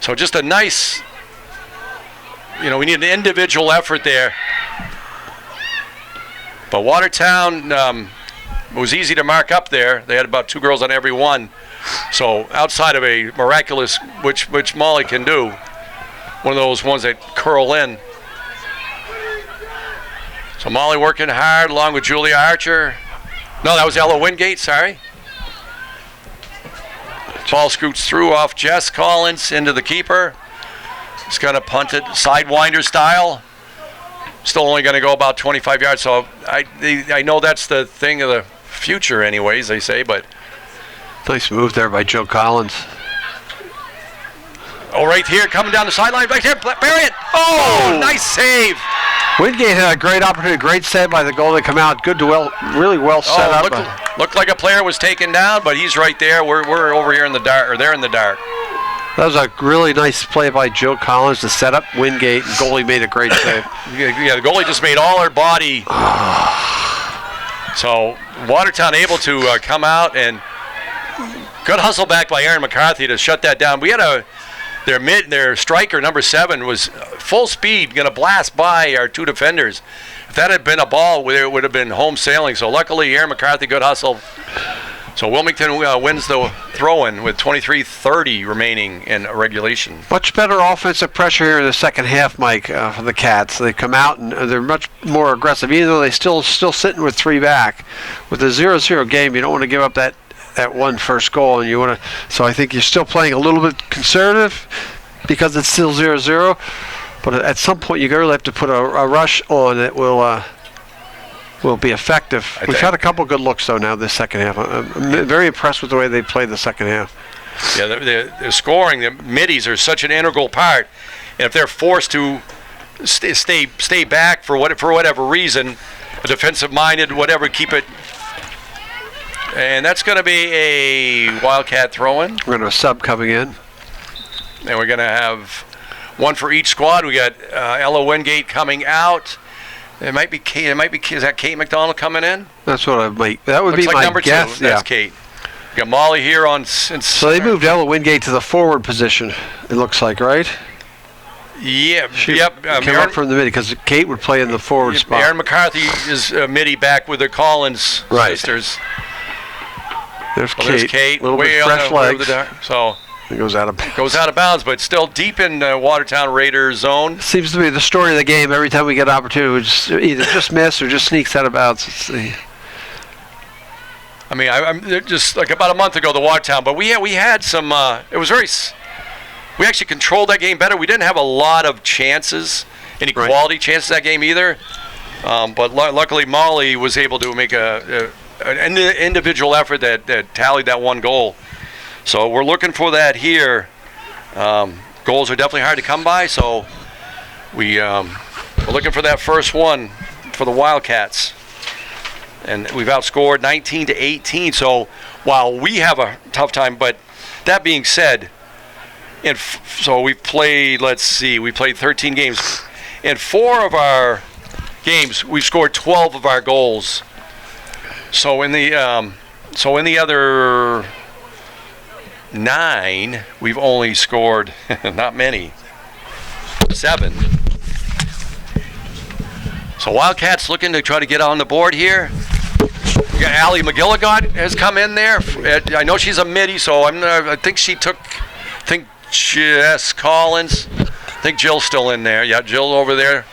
E: So just a nice. We need an individual effort there. But Watertown, it was easy to mark up there. They had about 2 girls on every one. So outside of a miraculous, which Molly can do, one of those ones that curl in. So Molly working hard along with Julia Archer. No, that was Ella Wingate, sorry. Ball scoots through off Jess Collins into the keeper. He's going to punt it sidewinder style. Still only going to go about 25 yards. So I know that's the thing of the future anyways, they say, but.
A: Nice move there by Joe Collins.
E: Oh, right here, coming down the sideline, right here, bury it. Oh, nice save.
A: Wingate had a great opportunity, great set by the goalie to come out. Good to really well set up.
E: Looked like a player was taken down, but he's right there. We're over here in the dark, or they're in the dark.
A: That was a really nice play by Joe Collins to set up Wingate. Goalie made a great save.
E: Yeah, the goalie just made all her body. So Watertown able to come out, and good hustle back by Aaron McCarthy to shut that down. We had their striker, number 7, was full speed, going to blast by our 2 defenders. If that had been a ball, it would have been home sailing. So luckily, Aaron McCarthy, good hustle. So Wilmington wins the throw-in with 23:30 remaining in regulation.
A: Much better offensive pressure here in the second half, Mike, for the Cats. They come out and they're much more aggressive, even though they still sitting with 3 back. With a 0-0 game, you don't want to give up that one first goal, and you want to. So I think you're still playing a little bit conservative because it's still 0-0. But at some point, you really have to put a rush on that will be effective. We've had a couple good looks though now this second half. I'm very impressed with the way they played the second half.
E: Yeah, the scoring, the middies are such an integral part, and if they're forced to stay back for whatever reason, a defensive-minded, whatever, keep it. And that's going to be a Wildcat throw-in.
A: We're going to have a sub coming in.
E: And we're going to have one for each squad. We got Ella Wingate coming out. It might be Kate. Is that Kate McDonald coming in?
A: That's what I might. That would
E: Looks
A: be
E: like
A: my
E: number
A: guess.
E: 2. That's Kate. We got Molly here on.
A: So they moved Ella Wingate to the forward position. It looks like, right?
E: Yeah.
A: She
E: yep.
A: came up from the mid because Kate would play in the forward spot.
E: Aaron McCarthy is midi back with the Collins sisters.
A: There's Kate.
E: There's Kate.
A: A little
E: way
A: bit fresh legs.
E: So
A: it goes out of bounds.
E: But still deep in Watertown Raiders zone.
A: Seems to be the story of the game. Every time we get an opportunity, we just miss or just sneaks out of bounds.
E: I mean, I'm just like about a month ago, the Watertown, but we had some. It was very. We actually controlled that game better. We didn't have a lot of chances, any quality chances that game either. But luckily, Molly was able to make an individual effort that tallied that one goal. So we're looking for that here.
B: goals are definitely hard to come by, so we're looking for that first one for the Wildcats. And we've outscored 19-18, so while we have a tough time, but that being said, so we've played, we played 13 games. In 4 of our games, we've scored 12 of our goals. So in the other 9, we've only scored not many, 7. So Wildcats looking to try to get on the board here. We got Allie McGilligot has come in there. I know she's a midi, so I think she took. I think Jess Collins. I think Jill's still in there. Yeah, Jill over there.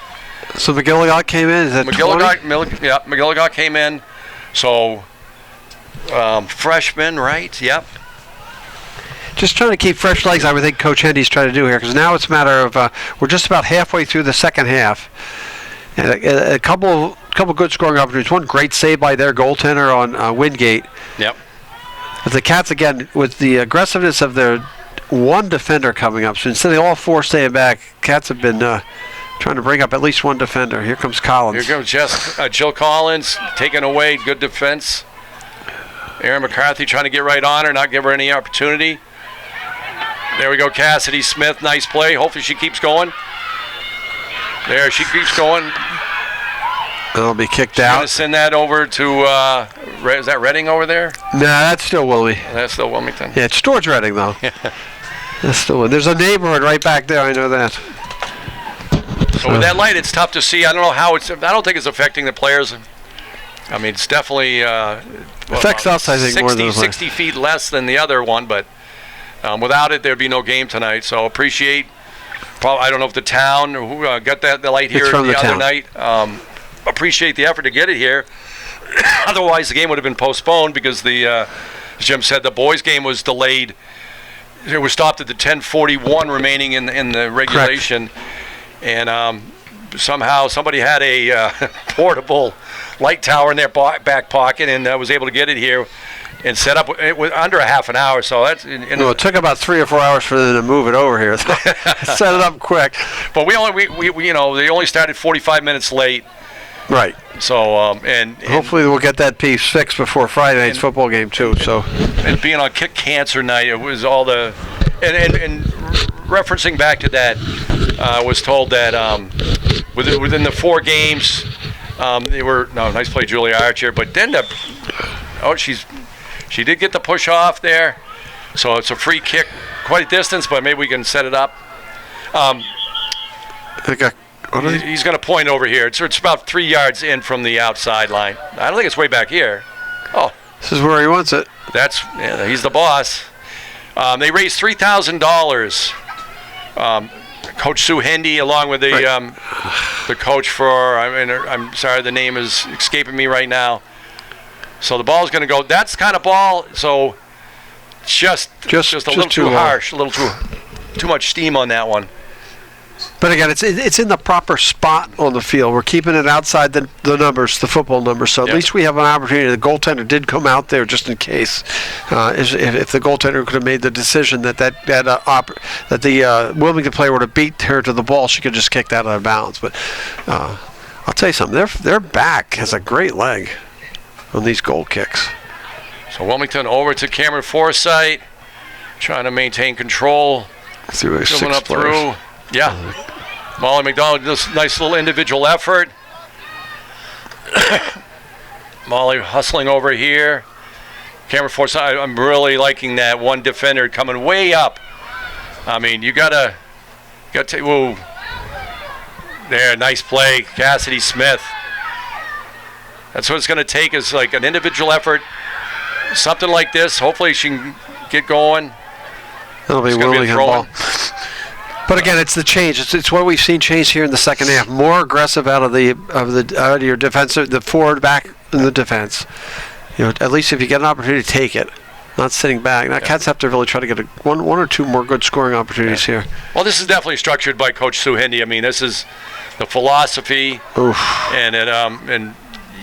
A: So McGilligot came in. Is that 20?
B: McGilligot came in. So freshman, right? Yep.
A: Just trying to keep fresh legs, I would think Coach Hendy's trying to do here, because now it's a matter of we're just about halfway through the second half. And a couple good scoring opportunities. One great save by their goaltender on Wingate.
B: Yep.
A: But the Cats, again, with the aggressiveness of their one defender coming up, so instead of all 4 staying back, Cats have been trying to bring up at least one defender. Here comes Collins.
B: Here goes Jill Collins, taken away, good defense. Aaron McCarthy trying to get right on her, not give her any opportunity. There we go, Cassidy Smith, nice play. Hopefully she keeps going. There, she keeps going.
A: It'll be kicked
B: She's
A: out.
B: going to send that over to, is that Reading over there?
A: Nah, that's still Willie.
B: That's still Wilmington.
A: Yeah, it's towards Reading, though. That's still. There's a neighborhood right back there, I know that.
B: So with that light, it's tough to see. I don't know how I don't think it's affecting the players. I mean, it's definitely
A: affects us, I think, more than the
B: 60 feet less than the other one, but without it, there'd be no game tonight. So appreciate. I don't know if the town who got the light here the other night. Appreciate the effort to get it here. Otherwise, the game would have been postponed because as Jim said, the boys' game was delayed. It was stopped at the 10:41 remaining in the regulation.
A: Correct.
B: And somehow somebody had a portable light tower in their back pocket and was able to get it here and set up it was under a half an hour. So that's
A: it took about 3 or 4 hours for them to move it over here. Set it up quick.
B: But we they only started 45 minutes late.
A: Right.
B: So and
A: hopefully we'll get that piece fixed before Friday night's football game too. So
B: and being on Kick Cancer Night, it was all the and referencing back to that, was told that within the 4 games, they were nice play, Julia Archer, but then she did get the push off there, so it's a free kick, quite a distance, but maybe we can set it up. He's going to point over here. It's about 3 yards in from the outside line. I don't think it's way back here. Oh,
A: this is where he wants it.
B: He's the boss. They raised $3,000. Coach Sue Hendy, along with the coach for, I'm sorry, the name is escaping me right now. So the ball's going to go. That's the kind of ball. So just a little too harsh, a little too much steam on that one.
A: But again, it's in the proper spot on the field. We're keeping it outside the numbers, the football numbers. So at least we have an opportunity. The goaltender did come out there just in case. If the goaltender could have made the decision that the Wilmington player would have beat her to the ball, she could just kick that out of bounds. But I'll tell you something. Their back has a great leg on these goal kicks.
B: So Wilmington over to Cameron Forsythe, trying to maintain control.
A: Coming up
B: through. Yeah. Molly McDonald, this nice little individual effort. Molly hustling over here. Cameron Forsythe, I'm really liking that one defender coming way up. I mean, you gotta whoa. There, nice play, Cassidy Smith. That's what it's gonna take, is like an individual effort. Something like this. Hopefully she can get going.
A: That'll be Wilmington ball. But again, it's the change. It's what we've seen change here in the second half. More aggressive out of your defensive, the forward back in the defense. At least if you get an opportunity, take it. Not sitting back. Now Cats have to really try to get one or two more good scoring opportunities here.
B: Well, this is definitely structured by Coach Sue Hendy. I mean, this is the philosophy.
A: Oof.
B: And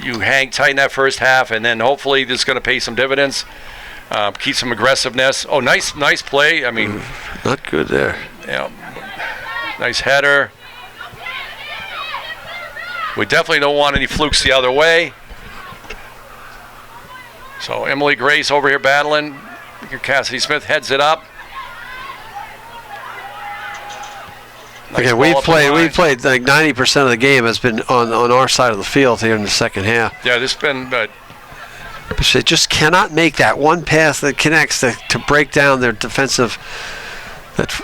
B: you hang tight in that first half, and then hopefully this is going to pay some dividends. Keep some aggressiveness. Oh, nice play. I mean,
A: Not good there.
B: yeah, nice header. We definitely don't want any flukes the other way. So Emily Grace over here battling. Cassidy Smith heads it up. Nice
A: Again,
B: ball
A: we
B: up the line.
A: played like 90% of the game has been on our side of the field here in the second half.
B: Yeah, this has been.
A: But they just cannot make that one pass that connects to break down their defensive.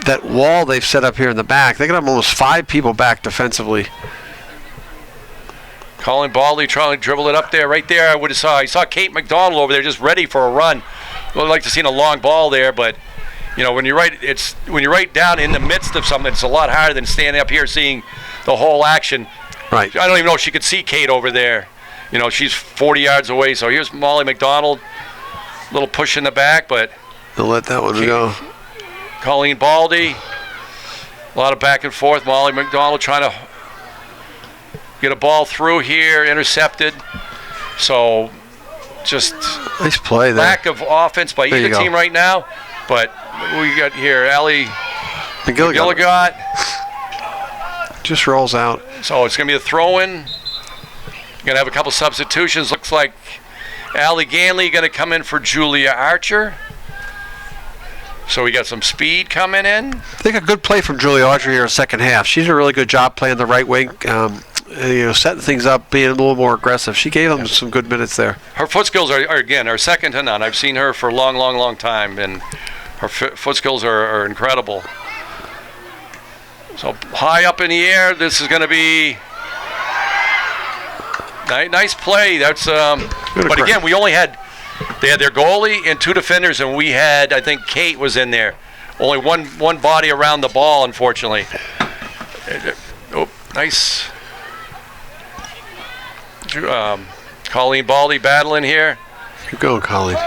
A: That wall they've set up here in the back. They got almost 5 people back defensively.
B: Colin Baldy trying to dribble it up there, right there. I saw Kate McDonald over there just ready for a run. Would like to see a long ball there, but when you're right down in the midst of something, it's a lot harder than standing up here seeing the whole action.
A: Right.
B: I don't even know if she could see Kate over there. She's 40 yards away. So here's Molly McDonald, little push in the back, but
A: They'll let that one go.
B: Colleen Baldy, a lot of back and forth. Molly McDonald trying to get a ball through here, intercepted. So just
A: Nice play there.
B: lack of offense by
A: There you
B: either
A: go.
B: team right now. But we got here Allie
A: McGilligan just rolls out.
B: So it's going to be a throw-in. Going to have a couple substitutions. Looks like Allie Ganley going to come in for Julia Archer. So we got some speed coming in.
A: I think a good play from Julia Archer here in the second half. She did a really good job playing the right wing, setting things up, being a little more aggressive. She gave them some good minutes there.
B: Her foot skills are second to none. I've seen her for a long time, and her foot skills are incredible. So high up in the air, this is going to be nice play. That's but again, they had their goalie and 2 defenders, and we had, I think Kate was in there. Only one body around the ball, unfortunately. Oh, nice. Colleen Baldy battling here.
A: Keep going, Colleen.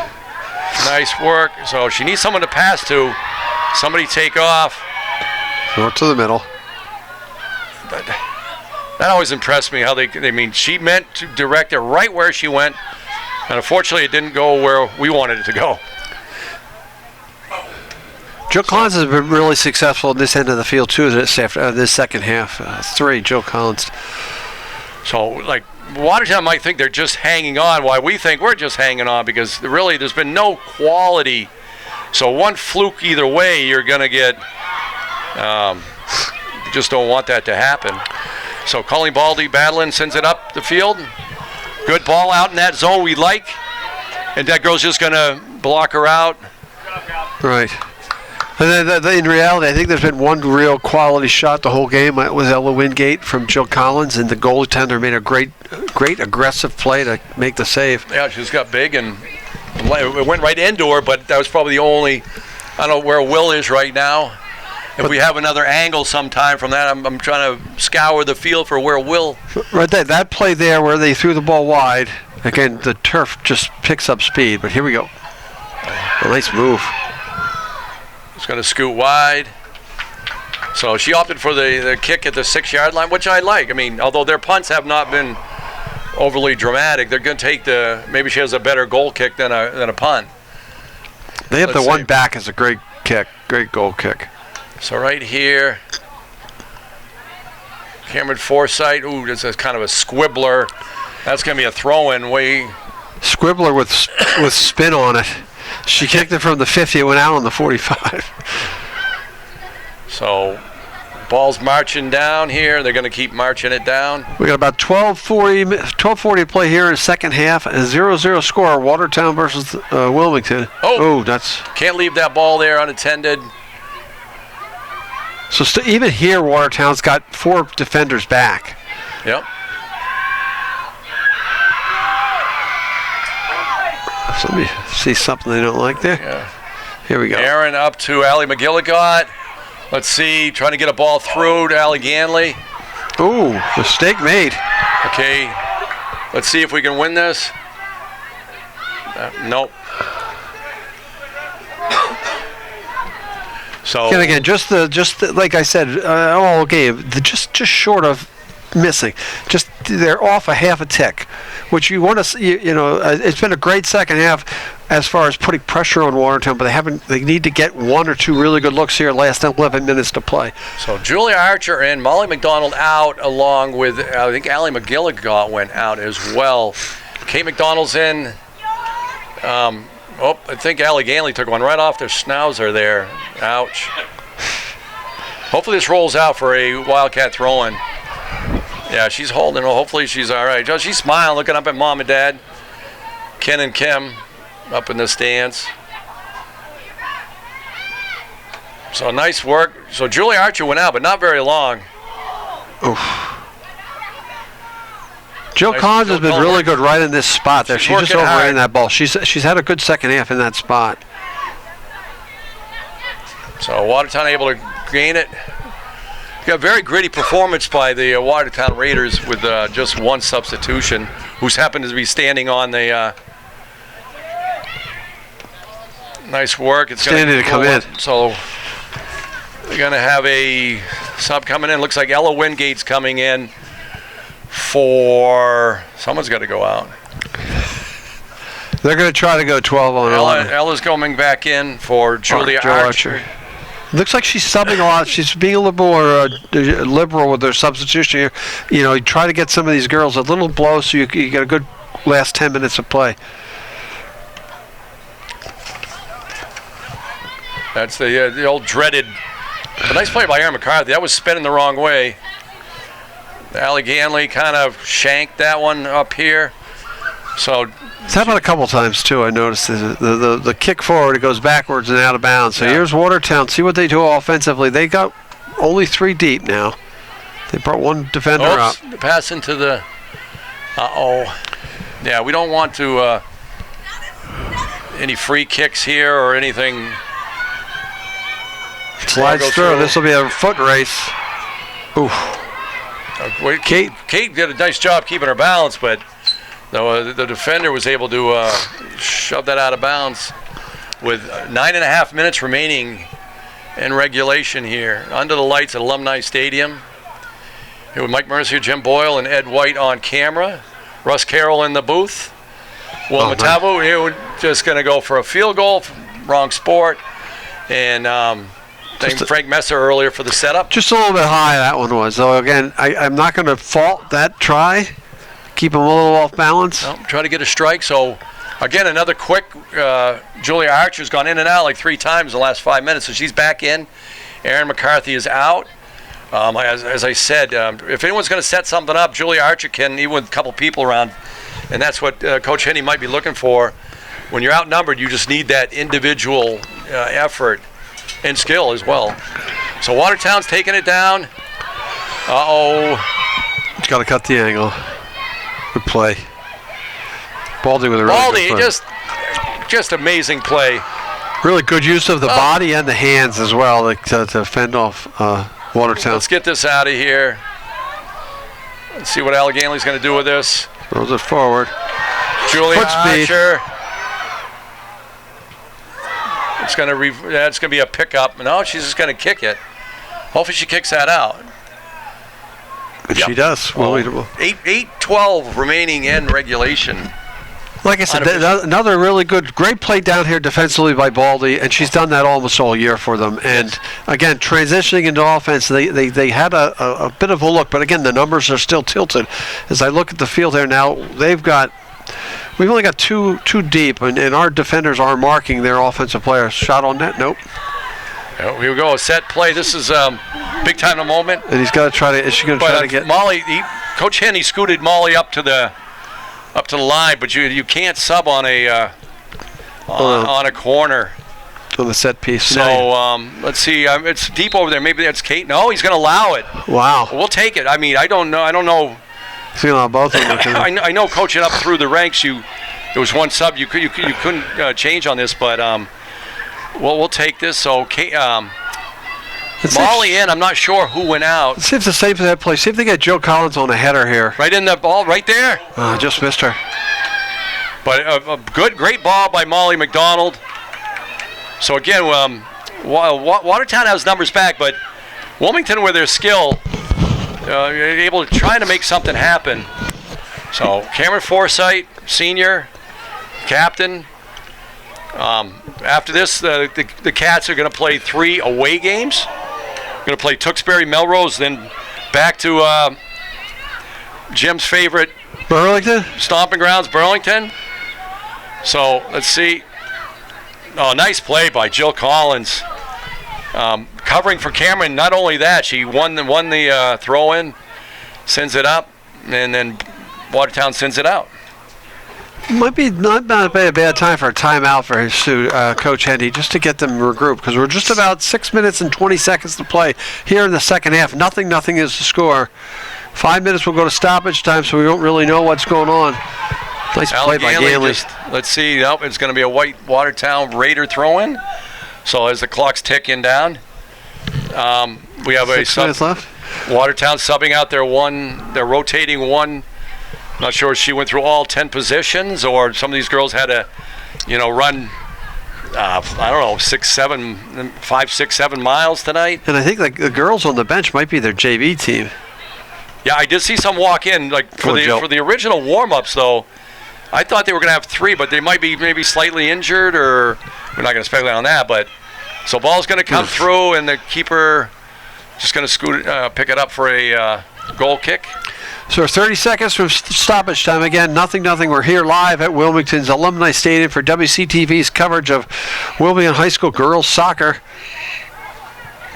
B: Nice work. So she needs someone to pass to. Somebody take off.
A: Go to the middle.
B: But that always impressed me how she meant to direct it right where she went. And unfortunately, it didn't go where we wanted it to go.
A: Jill Collins has been really successful in this end of the field, too, this second half. 3, Jill Collins.
B: So, Watertown might think they're just hanging on, while we think we're just hanging on, because really there's been no quality. So one fluke either way, you're going to get, you just don't want that to happen. So Colleen Baldy battling, sends it up the field. Good ball out in that zone we like. And that girl's just going to block her out.
A: Right. And then in reality, I think there's been one real quality shot the whole game. It was Ella Wingate from Jill Collins, and the goaltender made a great aggressive play to make the save.
B: Yeah, she just got big and it went right into her, but that was probably the only, I don't know where Will is right now. If we have another angle sometime from that, I'm trying to scour the field for where Will.
A: Right there, that play there where they threw the ball wide. Again, the turf just picks up speed, but here we go. A nice move.
B: It's going to scoot wide. So she opted for the kick at the 6-yard line, which I like. I mean, although their punts have not been overly dramatic, they're going to take maybe she has a better goal kick than a punt.
A: They have the one back as a great kick, great goal kick.
B: So right here, Cameron Forsythe. Ooh, this is kind of a squibbler. That's going to be a throw-in.
A: Squibbler with spin on it. She kicked it from the 50. It went out on the 45.
B: So ball's marching down here. They're going to keep marching it down.
A: We got about 12:40 to play here in the second half. A 0-0 score. Watertown versus Wilmington.
B: Oh,
A: that's
B: can't leave that ball there unattended.
A: So even here, Watertown's got 4 defenders back.
B: Yep.
A: So let me see something they don't like there.
B: Yeah.
A: Here we go.
B: Aaron up to Allie McGilligot. Let's see, trying to get a ball through to Allie Ganley.
A: Ooh, mistake made.
B: Okay, let's see if we can win this. Nope. So
A: And again, just like I said, all game, just short of missing. They're off a half a tick, which you want to see. It's been a great second half. as far as putting pressure on Watertown, but they need to get 1 or 2 really good looks here last 11 minutes to play.
E: So Julia Archer and Molly McDonald out, along with, I think Allie McGilligot went out as well. Kate McDonald's in. I think Allie Ganley took one right off their schnauzer there. Ouch. Hopefully this rolls out for a Wildcat throw-in. Yeah, she's holding. Hopefully she's all right. She's smiling, looking up at Mom and Dad. Ken and Kim up in the stands. So nice work. So Julie Archer went out, but not very long.
A: Oof. Jill Collins has been really good right in this spot there. She just overran that ball. She's had a good second half in that spot. So
E: Watertown able to gain it. Got a very gritty performance by the Watertown Raiders with just one substitution, who's happened to be standing on the. Nice work. It's
A: standing to come in.
E: So they're going to have a sub coming in. Looks like Ella Wingate's coming in for. Someone's got to go out.
A: They're going to try to go 12 on 11.
E: Ella's coming back in for Julia Archer.
A: Looks like she's subbing a lot. She's being a little more liberal with her substitution here. You know, you try to get some of these girls a little blow so you get a good last 10 minutes of play.
E: That's the old dreaded. A nice play by Aaron McCarthy. That was spinning the wrong way. Allie Ganley kind of shanked that one up here. So
A: it's happened a couple times too. I noticed the kick forward, it goes backwards and out of bounds. So here's Watertown. See what they do offensively. They got only 3 deep now. They brought one defender up.
E: Pass into the. Yeah, we don't want to any free kicks here or anything.
A: Slides through. This will be a foot race. Oof.
E: Kate did a nice job keeping her balance, but the defender was able to shove that out of bounds with 9.5 minutes remaining in regulation here. Under the lights at Alumni Stadium. Here with Mike Mercier, Jim Boyle, and Ed White on camera. Russ Carroll in the booth. Will Matavo here just going to go for a field goal. Wrong sport. And Frank Messer earlier for the setup.
A: Just a little bit high that one was. So again, I'm not going to fault that try. Keep him a little off balance.
E: No, try to get a strike. So again, another quick. Julia Archer's gone in and out like 3 times in the last 5 minutes, so she's back in. Aaron McCarthy is out. As I said, if anyone's going to set something up, Julia Archer can, even with a couple people around, and that's what Coach Henney might be looking for. When you're outnumbered, you just need that individual effort and skill as well. So Watertown's taking it down.
A: Got to cut the angle. Good play. Baldy with a really good play.
E: Just amazing play.
A: Really good use of the body and the hands as well to fend off Watertown.
E: Let's get this out of here. Let's see what Alleganley's going to do with this.
A: Throws it forward.
E: Julia Archer. That's going to be a pickup. No, she's just going to kick it. Hopefully she kicks that out.
A: If she does. Well,
E: 8:12 remaining in regulation.
A: Like I said, another really great play down here defensively by Baldy, and she's done that almost all year for them. And again, transitioning into offense, they had a bit of a look, but again, the numbers are still tilted. As I look at the field here now, we've only got two deep, and our defenders are marking their offensive players. Shot on net, nope.
E: Here we go, a set play. This is big time in a moment.
A: And he's got to try to. Is she going to try to get
E: Molly? Coach Henney scooted Molly up to the line, but you can't sub on a corner.
A: On the set piece.
E: So let's see. It's deep over there. Maybe that's Kate. No, he's going to allow it.
A: Wow.
E: We'll take it. I mean, I don't know.
A: He's going to allow both of them.
E: I know, coaching up through the ranks, there was one sub you couldn't change on this, but we'll take this. So Kate, Molly in. I'm not sure who went out.
A: Let's see if it's the same for that play. See if they get Joe Collins on a header here.
E: Right in the ball, right there.
A: Just missed her.
E: But a great ball by Molly McDonald. So again, Watertown has numbers back, but Wilmington, with their skill, able to try to make something happen. So Cameron Forsythe, senior, captain,
B: After this, the Cats are going to play 3 away games. Going to play Tewksbury, Melrose, then back to Jim's favorite
A: Burlington?
B: stomping grounds, Burlington. So let's see. Oh, nice play by Jill Collins, covering for Cameron. Not only that, she won the throw-in, sends it up, and then Watertown sends it out.
A: Might be not a bad time for a timeout for Coach Hendy, just to get them regrouped, because we're just about 6 minutes and 20 seconds to play here in the second half. Nothing is the score. 5 minutes will go to stoppage time, so we don't really know what's going on. Nice play by Ganley.
B: Let's see. Nope, it's going to be a white Watertown Raider throw-in. So as the clock's ticking down, we have
A: 6 minutes left.
B: Watertown subbing out their rotating one. Not sure if she went through all 10 positions, or some of these girls had to, run, I don't know, 5, 6, 7 miles tonight.
A: And I think the girls on the bench might be their JV team.
B: Yeah, I did see some walk in, for the original warm-ups, though. I thought they were going to have 3, but they might be maybe slightly injured, or we're not going to speculate on that. But so ball's going to come through, and the keeper just going to pick it up for a goal kick.
A: So 30 seconds from stoppage time. Again, nothing. We're here live at Wilmington's Alumni Stadium for WCTV's coverage of Wilmington High School girls soccer.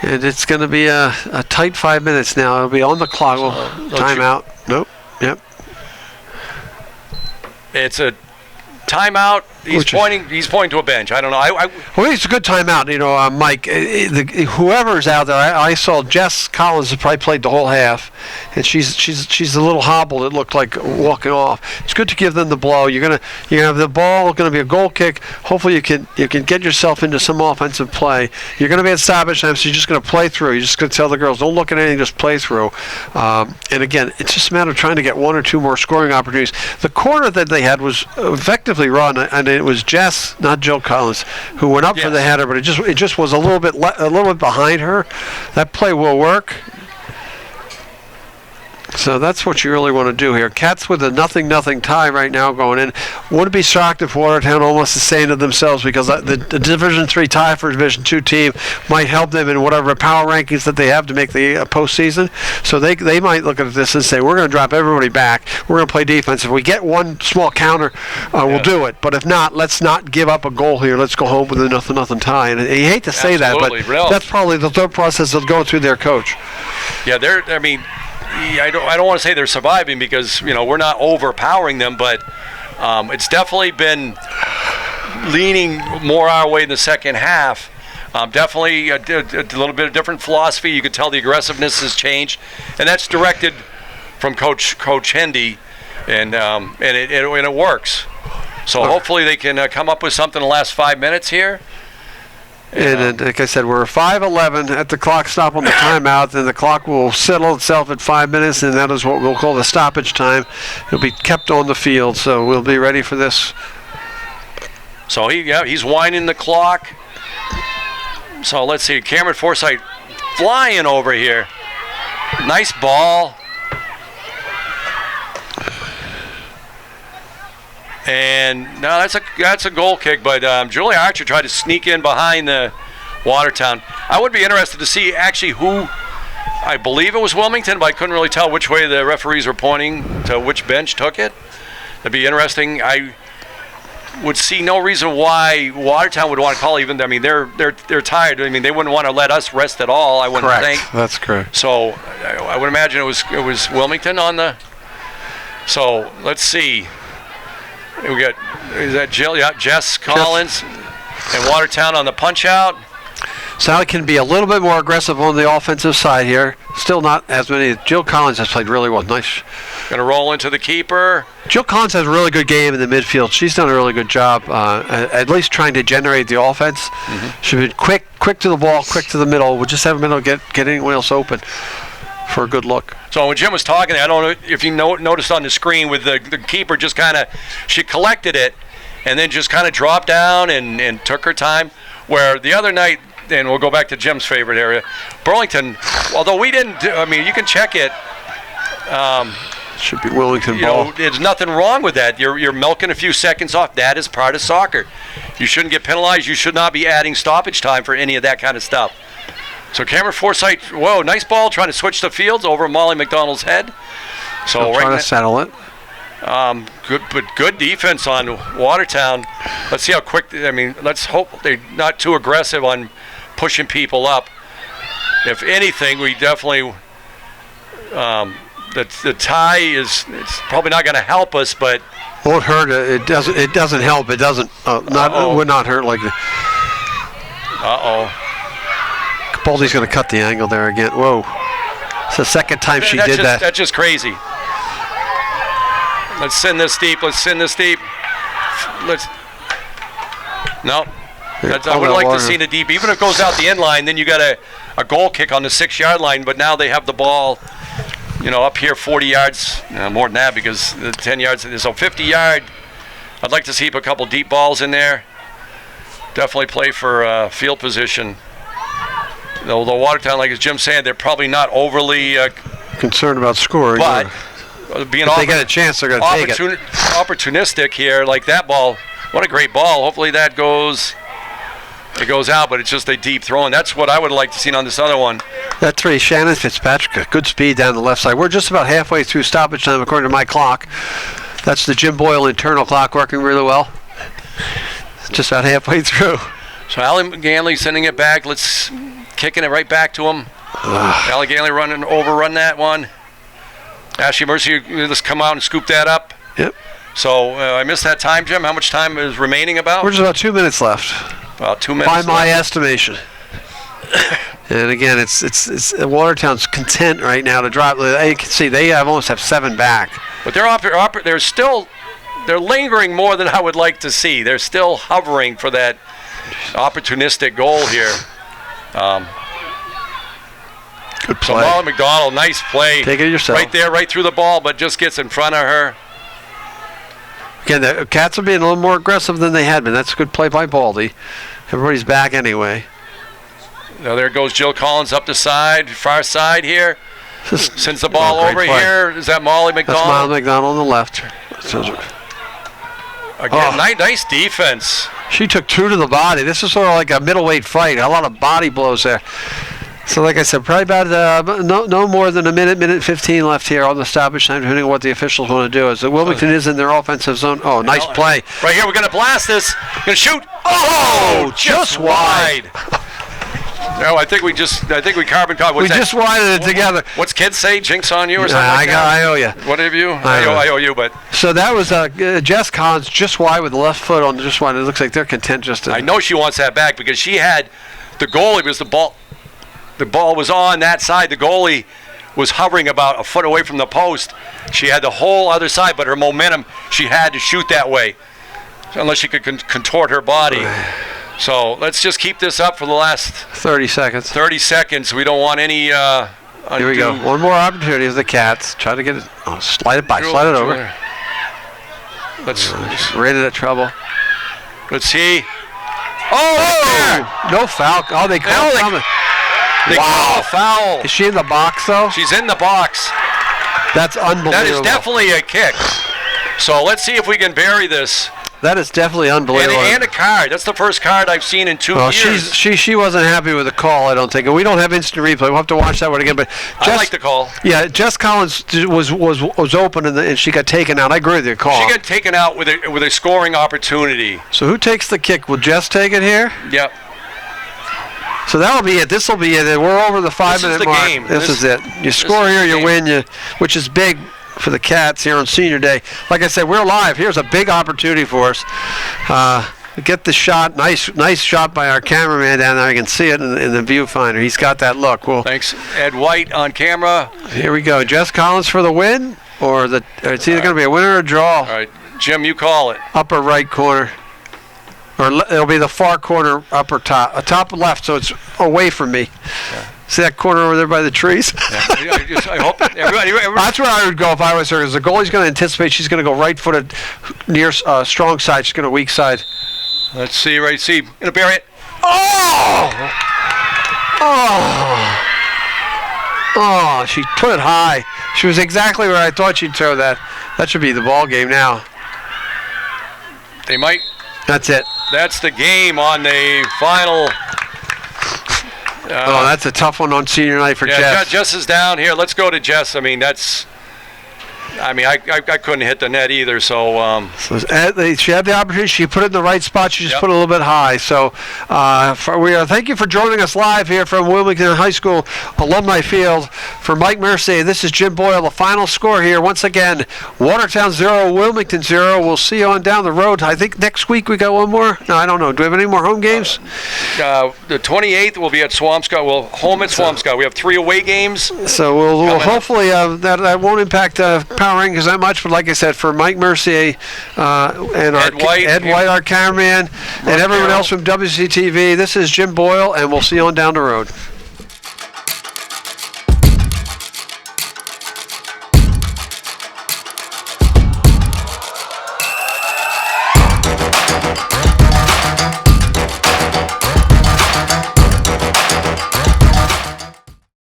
A: And it's going to be a tight 5 minutes now. It'll be on the clock. Timeout. Nope. Yep.
B: It's a timeout. He's pointing to a bench. I don't know.
A: Well, it's a good timeout. Mike, whoever's out there, I saw Jess Collins has probably played the whole half, and she's a little hobbled. It looked like walking off. It's good to give them the blow. You're gonna have the ball. Going to be a goal kick. Hopefully you can get yourself into some offensive play. You're going to be at stoppage time, so you're just going to play through. You're just going to tell the girls, don't look at anything, just play through. And again, it's just a matter of trying to get 1 or 2 more scoring opportunities. The corner that they had was effectively run, and it was Jess, not Jill Collins, who went up for the header, but it just was a little bit behind her. That play will work. So that's what you really want to do here. Cats with a 0-0 tie right now going in. Wouldn't be shocked if Watertown almost is saying to themselves, because the Division III tie for Division II team might help them in whatever power rankings that they have to make the postseason. So they might look at this and say, we're going to drop everybody back. We're going to play defense. If we get one small counter, we'll do it. But if not, let's not give up a goal here. Let's go home with a 0-0 tie. And you hate to say that, but that's probably the thought process of going through their coach.
B: Yeah, I don't want to say they're surviving, because we're not overpowering them, but it's definitely been leaning more our way in the second half. Definitely a little bit of different philosophy. You can tell the aggressiveness has changed, and that's directed from Coach Hendy, and it works. So hopefully they can come up with something in the last 5 minutes here.
A: And like I said, we're 5:11 at the clock stop on the timeout, and the clock will settle itself at 5 minutes, and that is what we'll call the stoppage time. It'll be kept on the field, so we'll be ready for this.
B: So he's winding the clock. So let's see, Cameron Forsythe flying over here. Nice ball. And no, that's a goal kick, but Julie Archer tried to sneak in behind the Watertown. I would be interested to see actually who, I believe it was Wilmington, but I couldn't really tell which way the referees were pointing to which bench took it. That'd be interesting. I would see no reason why Watertown would want to call even. I mean, they're tired. I mean, they wouldn't want to let us rest at all. I wouldn't think.
A: That's correct.
B: So I would imagine it was Wilmington on the. So let's see. We got, is that Jill? Yeah, Jess Collins and Watertown on the punch out.
A: Sally can be a little bit more aggressive on the offensive side here. Still not as many. Jill Collins has played really well. Nice.
B: Going to roll into the keeper.
A: Jill Collins has a really good game in the midfield. She's done a really good job, at least trying to generate the offense. Mm-hmm. She's been quick to the ball, quick to the middle. We'll just haven't been able to get anyone else open for a good look.
B: So when Jim was talking, I don't know if you noticed on the screen with the keeper just kind of, she collected it and then just kind of dropped down and took her time. Where the other night, and we'll go back to Jim's favorite area, Burlington, although we didn't, I mean, you can check it.
A: Should be Wilmington ball.
B: There's nothing wrong with that. You're milking a few seconds off. That is part of soccer. You shouldn't get penalized. You should not be adding stoppage time for any of that kind of stuff. So Cameron Forsythe, whoa, nice ball, trying to switch the fields over Molly McDonald's head. So
A: Still trying to settle it.
B: Good defense on Watertown. Let's see how quick. Let's hope they're not too aggressive on pushing people up. If anything, we definitely the tie it's probably not going to help us, but
A: won't hurt. It doesn't help. It doesn't. It would not hurt like that. Capaldi's going to cut the angle there again. Whoa. It's the second time she did that.
B: That's just crazy. Let's send this deep. No. I would like to see the deep. Even if it goes out the end line, then you got a goal kick on the 6-yard line. But now they have the ball, up here 40 yards. More than that because the 10 yards. So 50 yard. I'd like to see a couple deep balls in there. Definitely play for field position. Although Watertown, like as Jim said, they're probably not overly
A: concerned about scoring.
B: But being
A: if they get a chance, they're going to take it.
B: Opportunistic here, like that ball. What a great ball. Hopefully that goes out, but it's just a deep throw, and that's what I would like to see on this other one.
A: That three, Shannon Fitzpatrick, good speed down the left side. We're just about halfway through stoppage time according to my clock. That's the Jim Boyle internal clock working really well. Just about halfway through.
B: So Allie McGanley sending it back. Let's kicking it right back to him. Allie McGanley overrun that one. Ashley Mercy, let's come out and scoop that up.
A: Yep.
B: So I missed that time, Jim. How much time is remaining about?
A: We're just about 2 minutes left.
B: About 2 minutes
A: by my
B: left.
A: estimation. And again, it's Watertown's content right now to drop. You can see they almost have 7 back.
B: But they're lingering more than I would like to see. They're still hovering for that opportunistic goal here.
A: Good play.
B: So Molly McDonald, nice play.
A: Take it yourself.
B: Right there, right through the ball, but just gets in front of her.
A: Again, the Cats are being a little more aggressive than they had been. That's a good play by Baldy. Everybody's back anyway.
B: Now there goes Jill Collins up the side, far side here. Sends the ball over here. Is that Molly McDonald?
A: That's Molly McDonald on the left.
B: Again, nice defense.
A: She took 2 to the body. This is sort of like a middleweight fight. A lot of body blows there. So like I said, probably about no more than a minute 15 left here on the stoppage time, depending on what the officials want to do. As Wilmington is in their offensive zone. Oh, nice play.
B: Right here, we're going to blast this. Going to shoot. Oh, just wide. No, I think we carbon caught.
A: We just widened it together.
B: What's kids say? Jinx on you or something like that?
A: I owe you.
B: What have you? I owe you, but.
A: So that was Jess Collins just wide with the left foot on just wide. It looks like they're content just to.
B: I know she wants that back because she had the goalie was the ball. The ball was on that side. The goalie was hovering about a foot away from the post. She had the whole other side, but her momentum, she had to shoot that way, unless she could contort her body. So let's just keep this up for the last
A: 30 seconds.
B: 30 seconds. We don't want any.
A: Here we go. One more opportunity of the Cats. Try to get it. Oh, slide it by. Slide it over.
B: Let's
A: right into trouble.
B: Let's see.
A: Oh! No foul. Oh, they called it.
B: They call a foul.
A: Is she in the box, though?
B: She's in the box.
A: That's unbelievable.
B: That is definitely a kick. So let's see if we can bury this.
A: That is definitely unbelievable.
B: And a card. That's the first card I've seen in 2 years.
A: She wasn't happy with the call, I don't think. And we don't have instant replay. We'll have to watch that one again. But
B: I like the call.
A: Yeah, Jess Collins was open and she got taken out. I agree with your call.
B: She got taken out with a scoring opportunity.
A: So who takes the kick? Will Jess take it here?
B: Yep.
A: So that'll be it. This will be it. We're over the 5-minute mark.
B: Game.
A: This is it. You score here, you win, which is big for the Cats here on Senior Day. Like I said, we're live. Here's a big opportunity for us. Get the shot. Nice shot by our cameraman down there. I can see it in the viewfinder. He's got that look. Well,
B: thanks, Ed White on camera.
A: Here we go. Jess Collins for the win, or it's either going to be a winner or a draw.
B: All right, Jim, you call it.
A: Upper right corner. Or it'll be the far corner, upper top, top left, so it's away from me. Yeah. See that corner over there by the trees?
B: Yeah. I hope everybody.
A: That's where I would go if I was her, because the goalie's going to anticipate she's going to go right-footed near strong side. She's going to weak side.
B: Let's see, right, see. Going to bury it.
A: Oh! Oh, she put it high. She was exactly where I thought she'd throw that. That should be the ball game now.
B: They might.
A: That's it.
B: that's the game on the final.
A: Oh, that's a tough one on senior night for Jess.
B: Jess is down here. Let's go to Jess. I mean, I couldn't hit the net either, so.
A: She had the opportunity. She put it in the right spot. She just put it a little bit high. So thank you for joining us live here from Wilmington High School Alumni Field. For Mike Mercier, this is Jim Boyle. The final score here, once again, Watertown 0, Wilmington 0. We'll see you on down the road. I think next week we got one more. No, I don't know. Do we have any more home games?
B: The 28th will be at Swampscott. Well, home at Swampscott. We have 3 away games.
A: So we'll hopefully that won't impact Power Rangers that much. But like I said, for Mike Mercier and Ed White, our cameraman, and everyone else from WCTV, this is Jim Boyle, and we'll see you on down the road.